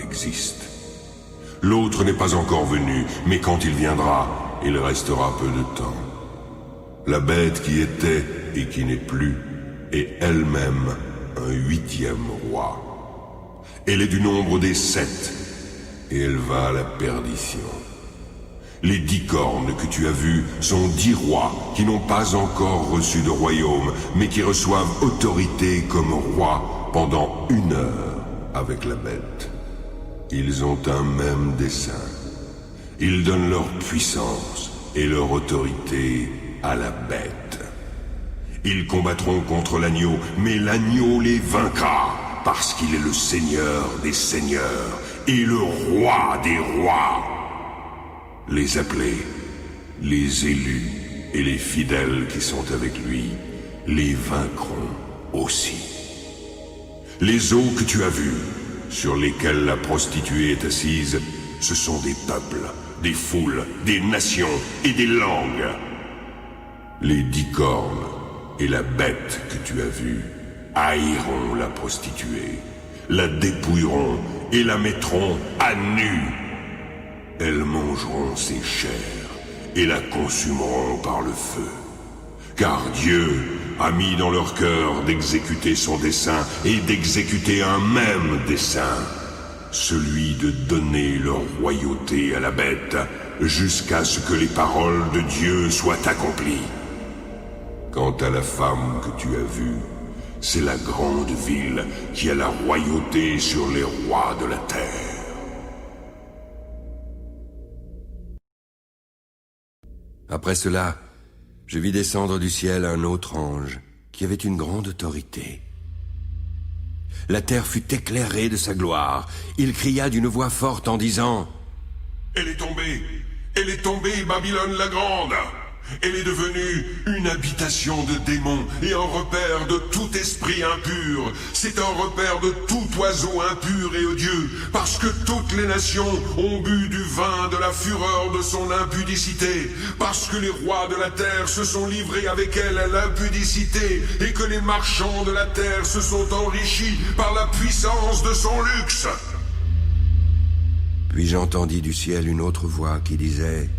existe. L'autre n'est pas encore venu, mais quand il viendra, il restera peu de temps. La bête qui était et qui n'est plus est elle-même un 8e roi. Elle est du nombre des 7, et elle va à la perdition. Les 10 cornes que tu as vues sont 10 rois qui n'ont pas encore reçu de royaume, mais qui reçoivent autorité comme rois pendant 1 heure avec la bête. Ils ont un même dessein. Ils donnent leur puissance et leur autorité à la bête. Ils combattront contre l'agneau, mais l'agneau les vaincra, parce qu'il est le Seigneur des seigneurs et le Roi des rois. Les appelés, les élus et les fidèles qui sont avec lui les vaincront aussi. Les eaux que tu as vues, sur lesquelles la prostituée est assise, ce sont des peuples, des foules, des nations et des langues. Les 10 cornes et la bête que tu as vue haïront la prostituée, la dépouilleront et la mettront à nu. Elles mangeront ses chairs et la consumeront par le feu. Car Dieu a mis dans leur cœur d'exécuter son dessein et d'exécuter un même dessein, celui de donner leur royauté à la bête jusqu'à ce que les paroles de Dieu soient accomplies. Quant à la femme que tu as vue, c'est la grande ville qui a la royauté sur les rois de la terre. Après cela, je vis descendre du ciel un autre ange qui avait une grande autorité. La terre fut éclairée de sa gloire. Il cria d'une voix forte en disant: Elle est tombée, Babylone la Grande. Elle est devenue une habitation de démons et un repère de tout esprit impur. C'est un repère de tout oiseau impur et odieux, parce que toutes les nations ont bu du vin de la fureur de son impudicité, parce que les rois de la terre se sont livrés avec elle à l'impudicité, et que les marchands de la terre se sont enrichis par la puissance de son luxe. Puis j'entendis du ciel une autre voix qui disait: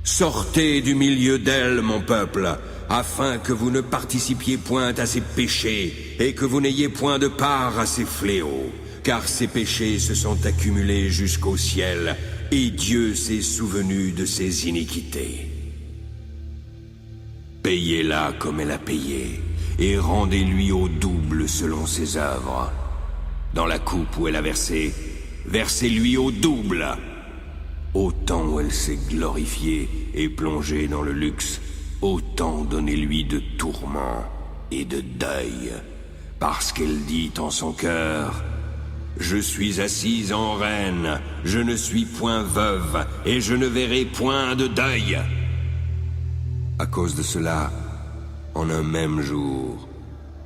Sortez du milieu d'elle, mon peuple, afin que vous ne participiez point à ses péchés, et que vous n'ayez point de part à ses fléaux, car ses péchés se sont accumulés jusqu'au ciel, et Dieu s'est souvenu de ses iniquités. Payez-la comme elle a payé, et rendez-lui au double selon ses œuvres. Dans la coupe où elle a versé, versez-lui au double. Autant où elle s'est glorifiée et plongée dans le luxe, autant donnez-lui de tourments et de deuil, parce qu'elle dit en son cœur: Je suis assise en reine, je ne suis point veuve, et je ne verrai point de deuil. À cause de cela, en un même jour,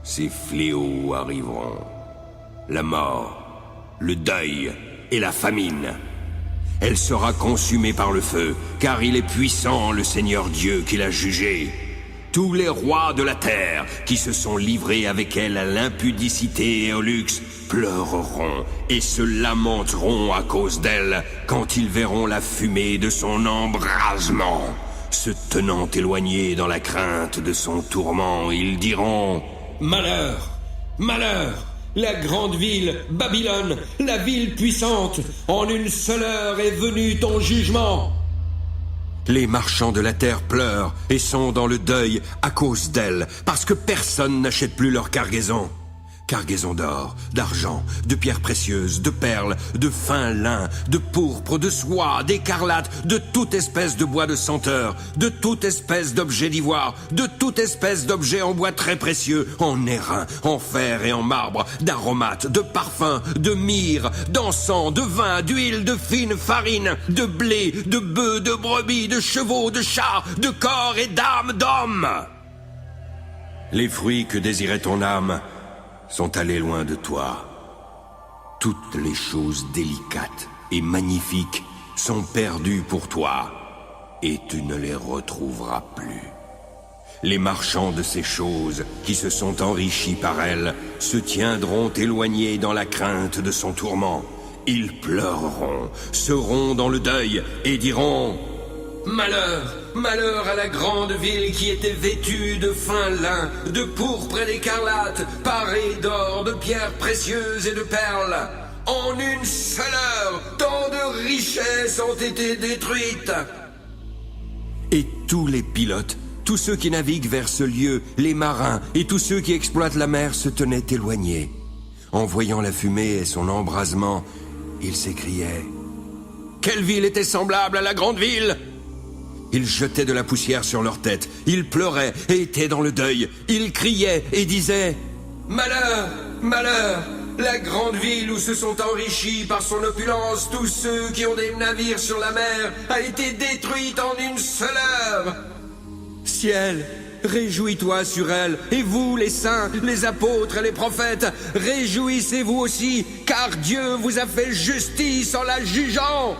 ces fléaux arriveront. La mort, le deuil et la famine. Elle sera consumée par le feu, car il est puissant, le Seigneur Dieu qui l'a jugée. Tous les rois de la terre qui se sont livrés avec elle à l'impudicité et au luxe pleureront et se lamenteront à cause d'elle quand ils verront la fumée de son embrasement. Se tenant éloignés dans la crainte de son tourment, ils diront « Malheur! Malheur! La grande ville, Babylone, la ville puissante, en une seule heure est venu ton jugement !» Les marchands de la terre pleurent et sont dans le deuil à cause d'elle, parce que personne n'achète plus leur cargaison. Cargaison d'or, d'argent, de pierres précieuses, de perles, de fin lin, de pourpre, de soie, d'écarlate, de toute espèce de bois de senteur, de toute espèce d'objet d'ivoire, de toute espèce d'objet en bois très précieux, en airain, en fer et en marbre, d'aromates, de parfums, de myrrhe, d'encens, de vin, d'huile, de fine farine, de blé, de bœufs, de brebis, de chevaux, de chars, de corps et d'âmes d'hommes. Les fruits que désirait ton âme sont allés loin de toi. Toutes les choses délicates et magnifiques sont perdues pour toi, et tu ne les retrouveras plus. Les marchands de ces choses qui se sont enrichis par elles se tiendront éloignés dans la crainte de son tourment. Ils pleureront, seront dans le deuil et diront « Malheur, malheur à la grande ville qui était vêtue de fin lin, de pourpre et d'écarlate, parée d'or, de pierres précieuses et de perles. En une seule heure, tant de richesses ont été détruites. » Et tous les pilotes, tous ceux qui naviguent vers ce lieu, les marins et tous ceux qui exploitent la mer se tenaient éloignés. En voyant la fumée et son embrasement, ils s'écriaient « Quelle ville était semblable à la grande ville ?» Ils jetaient de la poussière sur leur tête, ils pleuraient et étaient dans le deuil, ils criaient et disaient « Malheur, malheur, la grande ville où se sont enrichis par son opulence tous ceux qui ont des navires sur la mer a été détruite en une seule heure. Ciel, réjouis-toi sur elle, et vous les saints, les apôtres et les prophètes, réjouissez-vous aussi, car Dieu vous a fait justice en la jugeant. »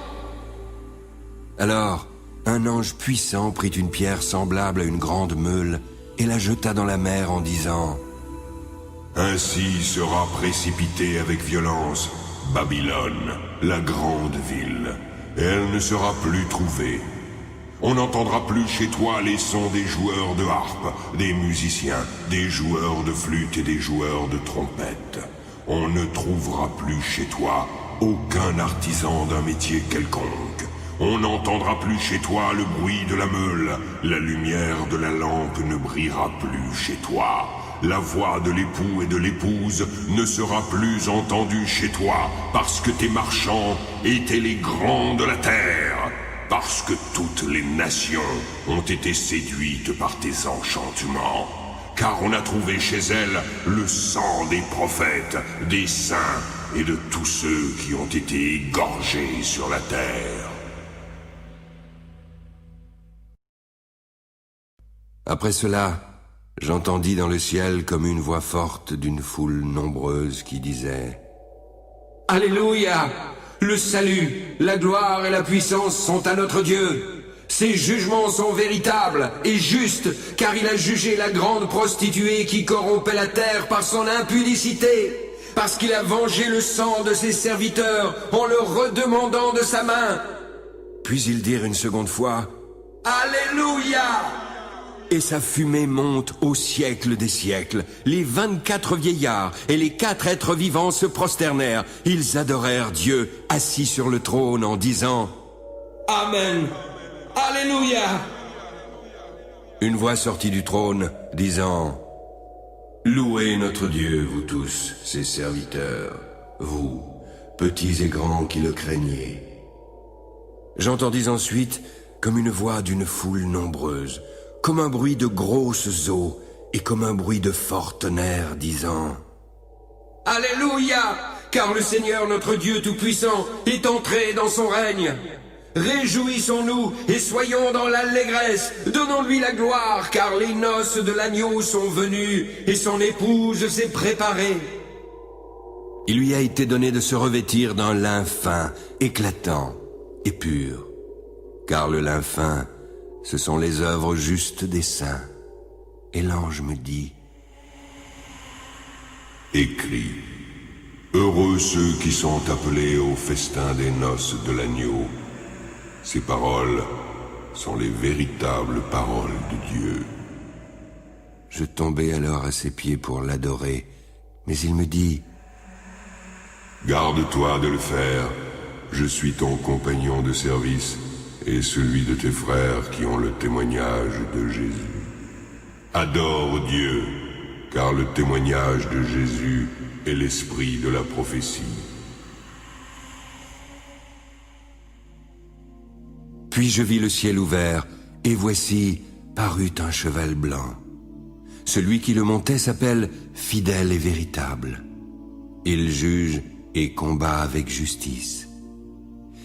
Alors, un ange puissant prit une pierre semblable à une grande meule et la jeta dans la mer en disant « Ainsi sera précipitée avec violence Babylone, la grande ville, et elle ne sera plus trouvée. On n'entendra plus chez toi les sons des joueurs de harpe, des musiciens, des joueurs de flûte et des joueurs de trompette. On ne trouvera plus chez toi aucun artisan d'un métier quelconque. On n'entendra plus chez toi le bruit de la meule, la lumière de la lampe ne brillera plus chez toi. La voix de l'époux et de l'épouse ne sera plus entendue chez toi, parce que tes marchands étaient les grands de la terre, parce que toutes les nations ont été séduites par tes enchantements. Car on a trouvé chez elles le sang des prophètes, des saints et de tous ceux qui ont été égorgés sur la terre. Après cela, j'entendis dans le ciel comme une voix forte d'une foule nombreuse qui disait « Alléluia! Le salut, la gloire et la puissance sont à notre Dieu. Ses jugements sont véritables et justes, car il a jugé la grande prostituée qui corrompait la terre par son impudicité, parce qu'il a vengé le sang de ses serviteurs en le redemandant de sa main. » Puis ils dirent une seconde fois « Alléluia !» Et sa fumée monte au siècle des siècles. Les 24 vieillards et les 4 êtres vivants se prosternèrent. Ils adorèrent Dieu, assis sur le trône, en disant « Amen, Alléluia !» Une voix sortit du trône, disant « Louez notre Dieu, vous tous, ses serviteurs, vous, petits et grands qui le craignez. » J'entendis ensuite comme une voix d'une foule nombreuse, comme un bruit de grosses eaux et comme un bruit de fort tonnerre, disant « Alléluia! car le Seigneur notre Dieu Tout-Puissant est entré dans son règne. Réjouissons-nous et soyons dans l'allégresse, donnons-lui la gloire, car les noces de l'agneau sont venues et son épouse s'est préparée. Il lui a été donné de se revêtir d'un lin fin, éclatant et pur, car le lin fin, ce sont les œuvres justes des saints. Et l'ange me dit: Écris, heureux ceux qui sont appelés au festin des noces de l'agneau. Ces paroles sont les véritables paroles de Dieu. Je tombai alors à ses pieds pour l'adorer, mais il me dit: Garde-toi de le faire, je suis ton compagnon de service et celui de tes frères qui ont le témoignage de Jésus. Adore Dieu, car le témoignage de Jésus est l'esprit de la prophétie. Puis je vis le ciel ouvert, et voici parut un cheval blanc. Celui qui le montait s'appelle Fidèle et Véritable. Il juge et combat avec justice.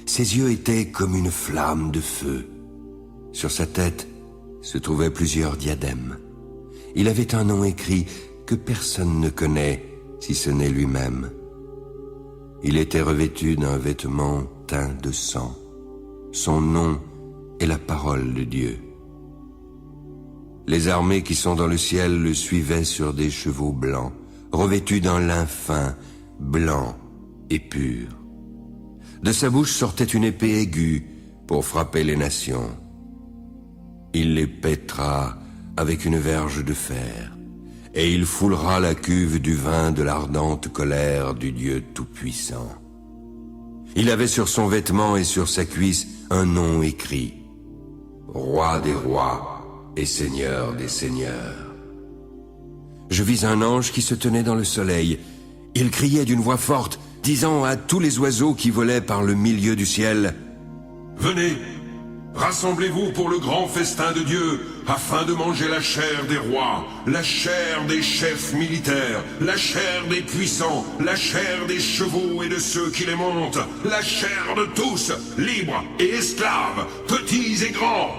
Ses yeux étaient comme une flamme de feu. Sur sa tête se trouvaient plusieurs diadèmes. Il avait un nom écrit que personne ne connaît, si ce n'est lui-même. Il était revêtu d'un vêtement teint de sang. Son nom est la parole de Dieu. Les armées qui sont dans le ciel le suivaient sur des chevaux blancs, revêtus d'un lin fin, blanc et pur. De sa bouche sortait une épée aiguë pour frapper les nations. Il les pètera avec une verge de fer, et il foulera la cuve du vin de l'ardente colère du Dieu Tout-Puissant. Il avait sur son vêtement et sur sa cuisse un nom écrit: Roi des rois et Seigneur des seigneurs. Je vis un ange qui se tenait dans le soleil. Il criait d'une voix forte, disant à tous les oiseaux qui volaient par le milieu du ciel: Venez, rassemblez-vous pour le grand festin de Dieu, afin de manger la chair des rois, la chair des chefs militaires, la chair des puissants, la chair des chevaux et de ceux qui les montent, la chair de tous, libres et esclaves, petits et grands.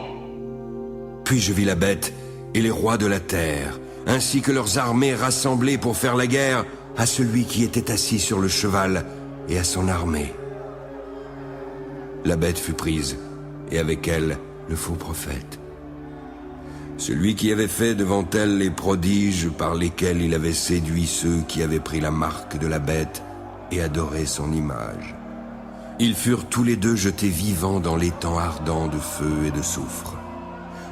Puis je vis la bête et les rois de la terre, ainsi que leurs armées rassemblées pour faire la guerre à celui qui était assis sur le cheval et à son armée. La bête fut prise, et avec elle le faux prophète. Celui qui avait fait devant elle les prodiges par lesquels il avait séduit ceux qui avaient pris la marque de la bête et adoré son image. Ils furent tous les deux jetés vivants dans l'étang ardent de feu et de soufre.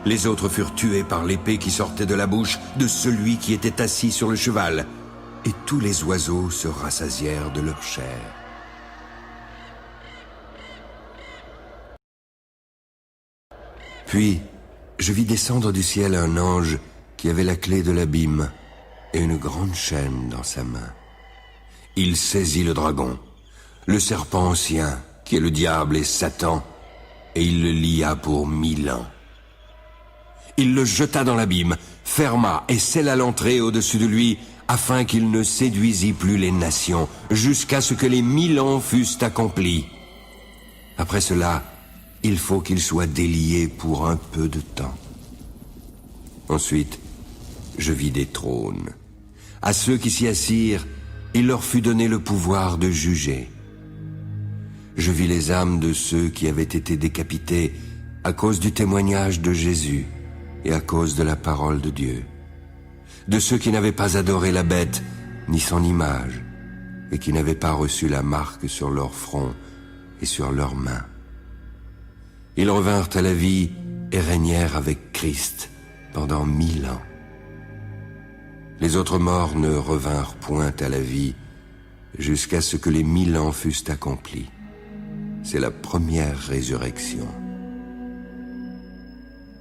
Les autres furent tués par l'épée qui sortait de la bouche de celui qui était assis sur le cheval, et tous les oiseaux se rassasièrent de leur chair. Puis, je vis descendre du ciel un ange qui avait la clé de l'abîme et une grande chaîne dans sa main. Il saisit le dragon, le serpent ancien, qui est le diable et Satan, et il le lia pour 1000 ans. Il le jeta dans l'abîme, ferma et scella l'entrée au-dessus de lui, afin qu'il ne séduisît plus les nations, jusqu'à ce que les 1000 ans fussent accomplis. Après cela, il faut qu'il soit délié pour un peu de temps. Ensuite, je vis des trônes. À ceux qui s'y assirent, il leur fut donné le pouvoir de juger. Je vis les âmes de ceux qui avaient été décapités à cause du témoignage de Jésus et à cause de la parole de Dieu. De ceux qui n'avaient pas adoré la bête, ni son image, et qui n'avaient pas reçu la marque sur leur front et sur leurs mains. Ils revinrent à la vie et régnèrent avec Christ pendant 1000 ans. Les autres morts ne revinrent point à la vie jusqu'à ce que les 1000 ans fussent accomplis. C'est la première résurrection.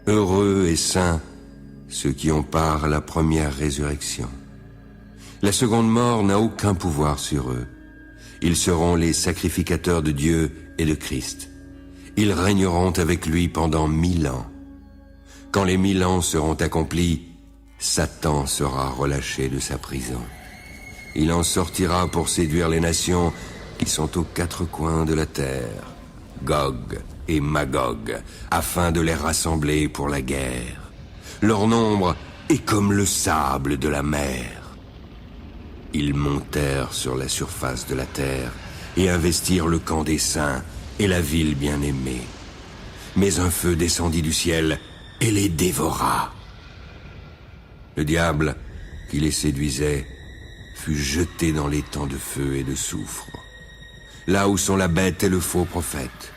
Heureux et saints ceux qui ont part à la première résurrection. La seconde mort n'a aucun pouvoir sur eux. Ils seront les sacrificateurs de Dieu et de Christ. Ils régneront avec lui pendant 1000 ans. Quand les 1000 ans seront accomplis, Satan sera relâché de sa prison. Il en sortira pour séduire les nations qui sont aux quatre coins de la terre, Gog et Magog, afin de les rassembler pour la guerre. Leur nombre est comme le sable de la mer. Ils montèrent sur la surface de la terre et investirent le camp des saints et la ville bien-aimée. Mais un feu descendit du ciel et les dévora. Le diable, qui les séduisait, fut jeté dans l'étang de feu et de soufre, là où sont la bête et le faux prophète,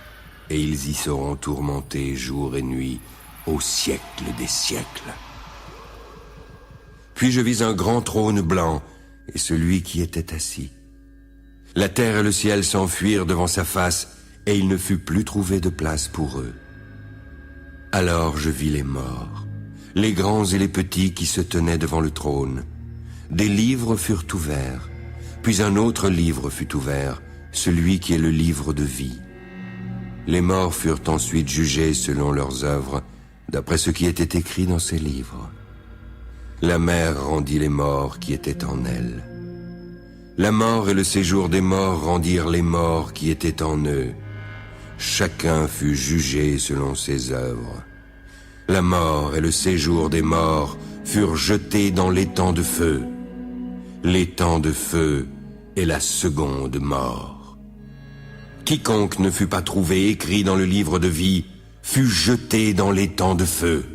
et ils y seront tourmentés jour et nuit au siècle des siècles. Puis je vis un grand trône blanc et celui qui était assis. La terre et le ciel s'enfuirent devant sa face, et il ne fut plus trouvé de place pour eux. Alors je vis les morts, les grands et les petits qui se tenaient devant le trône. Des livres furent ouverts, puis un autre livre fut ouvert, celui qui est le livre de vie. Les morts furent ensuite jugés selon leurs œuvres, d'après ce qui était écrit dans ces livres. La mer rendit les morts qui étaient en elle. La mort et le séjour des morts rendirent les morts qui étaient en eux. Chacun fut jugé selon ses œuvres. La mort et le séjour des morts furent jetés dans l'étang de feu. L'étang de feu est la seconde mort. Quiconque ne fut pas trouvé écrit dans le livre de vie fut jeté dans l'étang de feu.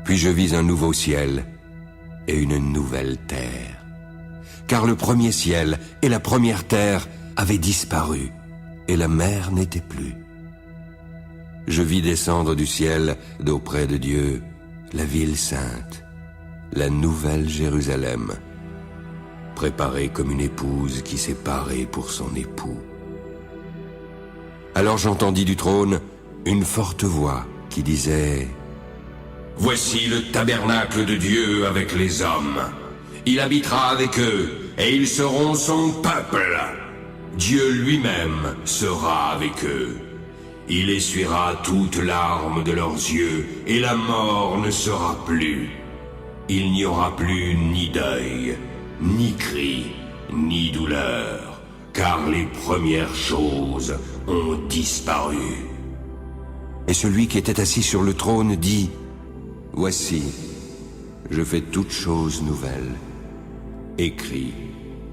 Puis je vis un nouveau ciel et une nouvelle terre. Car le premier ciel et la première terre avaient disparu, et la mer n'était plus. Je vis descendre du ciel, d'auprès de Dieu, la ville sainte, la nouvelle Jérusalem, préparée comme une épouse qui s'est parée pour son époux. Alors j'entendis du trône une forte voix qui disait: Voici le tabernacle de Dieu avec les hommes. Il habitera avec eux, et ils seront son peuple. Dieu lui-même sera avec eux. Il essuiera toute larme de leurs yeux, et la mort ne sera plus. Il n'y aura plus ni deuil, ni cri, ni douleur, car les premières choses ont disparu. Et celui qui était assis sur le trône dit: Voici, je fais toutes choses nouvelles. Écris,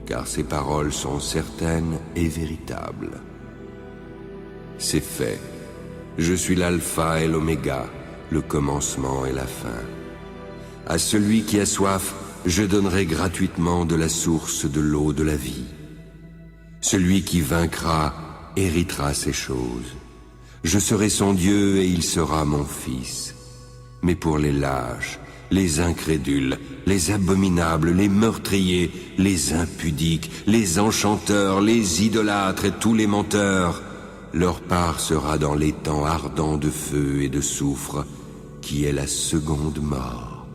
car ces paroles sont certaines et véritables. C'est fait. Je suis l'alpha et l'oméga, le commencement et la fin. À celui qui a soif, je donnerai gratuitement de la source de l'eau de la vie. Celui qui vaincra héritera ces choses. Je serai son Dieu et il sera mon fils. Mais pour les lâches, les incrédules, les abominables, les meurtriers, les impudiques, les enchanteurs, les idolâtres et tous les menteurs, leur part sera dans l'étang ardent de feu et de soufre, qui est la seconde mort.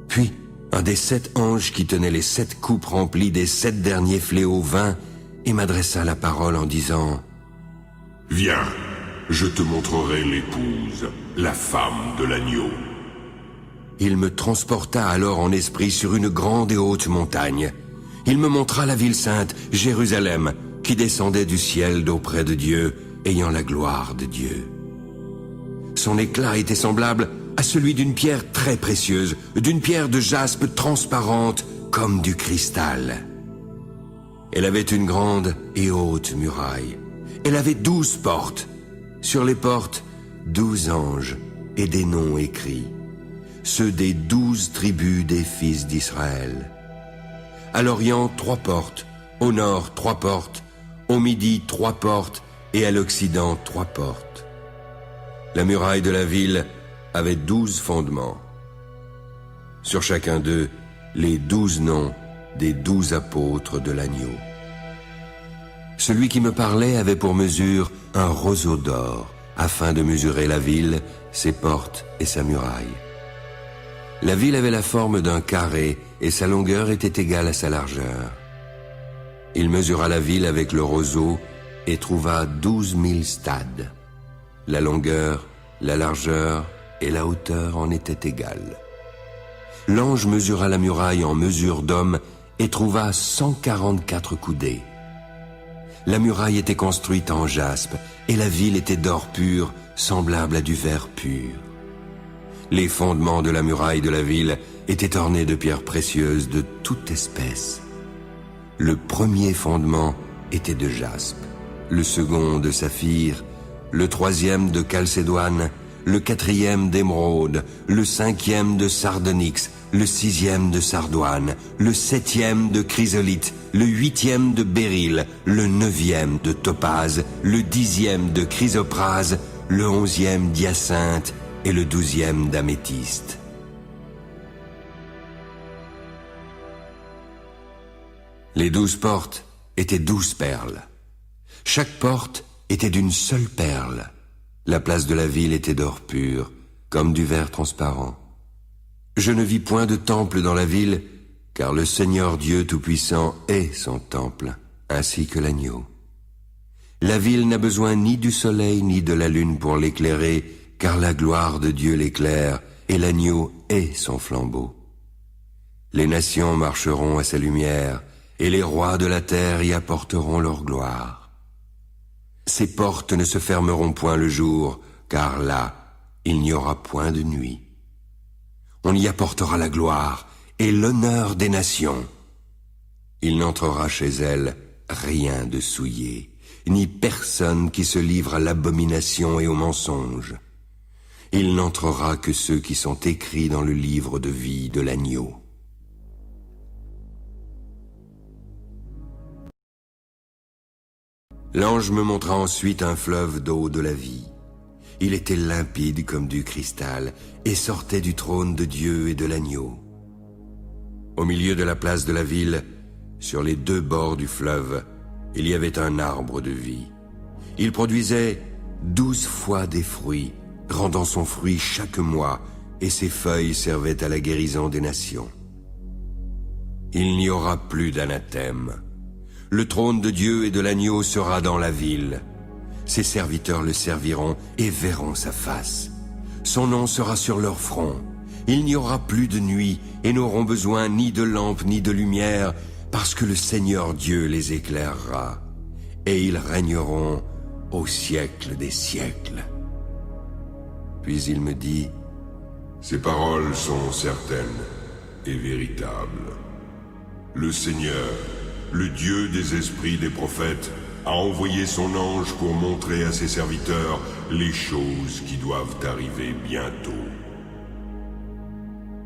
Puis, un des 7 anges qui tenaient les 7 coupes remplies des 7 derniers fléaux vint et m'adressa la parole en disant: Viens, je te montrerai l'épouse, la femme de l'agneau. Il me transporta alors en esprit sur une grande et haute montagne. Il me montra la ville sainte, Jérusalem, qui descendait du ciel d'auprès de Dieu, ayant la gloire de Dieu. Son éclat était semblable à celui d'une pierre très précieuse, d'une pierre de jaspe transparente comme du cristal. Elle avait une grande et haute muraille. Elle avait 12 portes. Sur les portes, 12 anges et des noms écrits, ceux des 12 tribus des fils d'Israël. À l'Orient, 3 portes, au Nord, 3 portes, au Midi, 3 portes, et à l'Occident, 3 portes. La muraille de la ville avait 12 fondements. Sur chacun d'eux, les 12 noms des 12 apôtres de l'agneau. Celui qui me parlait avait pour mesure un roseau d'or, afin de mesurer la ville, ses portes et sa muraille. La ville avait la forme d'un carré, et sa longueur était égale à sa largeur. Il mesura la ville avec le roseau, et trouva 12 000 stades. La longueur La largeur et la hauteur en étaient égales. L'ange mesura la muraille en mesure d'homme et trouva 144 coudées. La muraille était construite en jaspe et la ville était d'or pur, semblable à du verre pur. Les fondements de la muraille de la ville étaient ornés de pierres précieuses de toute espèce. Le premier fondement était de jaspe, le second de saphir, le troisième de chalcédoine, le quatrième d'émeraude, le cinquième de sardonyx, le sixième de sardoine, le septième de chrysolite, le huitième de béryl, le neuvième de topaze, le dixième de chrysoprase, le onzième d'hyacinthe et le douzième d'améthyste. Les 12 portes étaient 12 perles. Chaque porte était d'une seule perle. La place de la ville était d'or pur, comme du verre transparent. Je ne vis point de temple dans la ville, car le Seigneur Dieu Tout-Puissant est son temple, ainsi que l'agneau. La ville n'a besoin ni du soleil ni de la lune pour l'éclairer, car la gloire de Dieu l'éclaire, et l'agneau est son flambeau. Les nations marcheront à sa lumière, et les rois de la terre y apporteront leur gloire. Ses portes ne se fermeront point le jour, car là, il n'y aura point de nuit. On y apportera la gloire et l'honneur des nations. Il n'entrera chez elle rien de souillé, ni personne qui se livre à l'abomination et au mensonge. Il n'entrera que ceux qui sont écrits dans le livre de vie de l'agneau. L'ange me montra ensuite un fleuve d'eau de la vie. Il était limpide comme du cristal et sortait du trône de Dieu et de l'agneau. Au milieu de la place de la ville, sur les 2 bords du fleuve, il y avait un arbre de vie. Il produisait 12 fois des fruits, rendant son fruit chaque mois, et ses feuilles servaient à la guérison des nations. Il n'y aura plus d'anathème. Le trône de Dieu et de l'agneau sera dans la ville. Ses serviteurs le serviront et verront sa face. Son nom sera sur leur front. Il n'y aura plus de nuit et n'auront besoin ni de lampe ni de lumière, parce que le Seigneur Dieu les éclairera. Et ils régneront au siècle des siècles. Puis il me dit, Ces paroles sont certaines et véritables. Le Seigneur, le Dieu des esprits des prophètes, a envoyé son ange pour montrer à ses serviteurs les choses qui doivent arriver bientôt.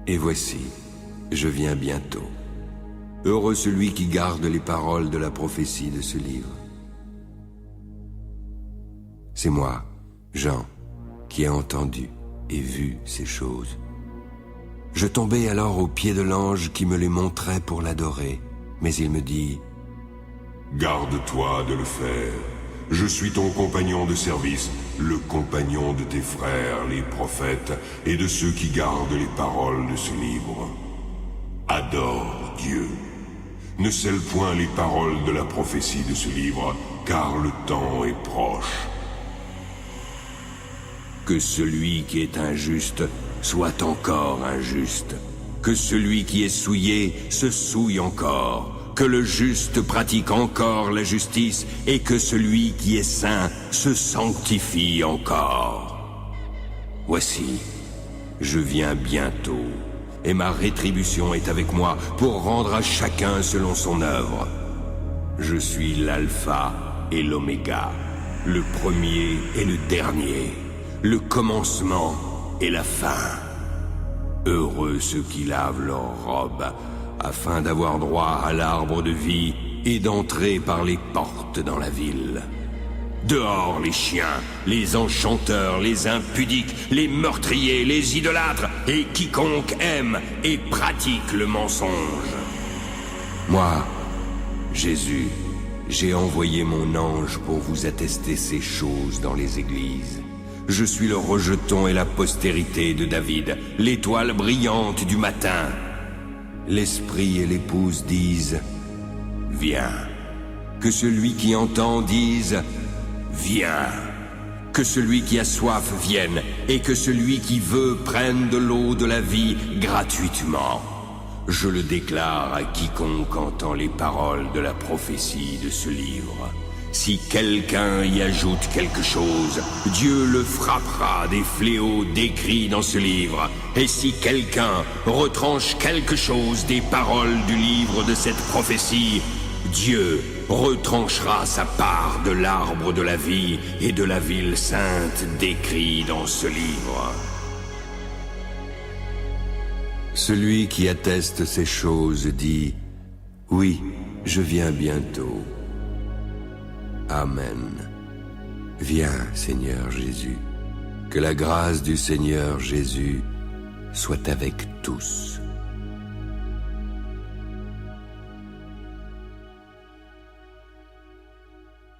Et voici, je viens bientôt. Heureux celui qui garde les paroles de la prophétie de ce livre. C'est moi, Jean, qui ai entendu et vu ces choses. Je tombai alors aux pieds de l'ange qui me les montrait pour l'adorer, mais il me dit, Garde-toi de le faire. Je suis ton compagnon de service, le compagnon de tes frères, les prophètes, et de ceux qui gardent les paroles de ce livre. Adore Dieu. Ne scelle point les paroles de la prophétie de ce livre, car le temps est proche. Que celui qui est injuste soit encore injuste. Que celui qui est souillé se souille encore. Que le juste pratique encore la justice et que celui qui est saint se sanctifie encore. Voici, je viens bientôt, et ma rétribution est avec moi pour rendre à chacun selon son œuvre. Je suis l'alpha et l'oméga, le premier et le dernier, le commencement et la fin. Heureux ceux qui lavent leurs robes, afin d'avoir droit à l'arbre de vie et d'entrer par les portes dans la ville. Dehors les chiens, les enchanteurs, les impudiques, les meurtriers, les idolâtres, et quiconque aime et pratique le mensonge. Moi, Jésus, j'ai envoyé mon ange pour vous attester ces choses dans les églises. Je suis le rejeton et la postérité de David, l'étoile brillante du matin. L'esprit et l'épouse disent « Viens ». Que celui qui entend dise « Viens ». Que celui qui a soif vienne, et que celui qui veut prenne de l'eau de la vie gratuitement. Je le déclare à quiconque entend les paroles de la prophétie de ce livre. Si quelqu'un y ajoute quelque chose, Dieu le frappera des fléaux décrits dans ce livre. Et si quelqu'un retranche quelque chose des paroles du livre de cette prophétie, Dieu retranchera sa part de l'arbre de la vie et de la ville sainte décrit dans ce livre. Celui qui atteste ces choses dit « Oui, je viens bientôt. » Amen. Viens, Seigneur Jésus. Que la grâce du Seigneur Jésus soit avec tous.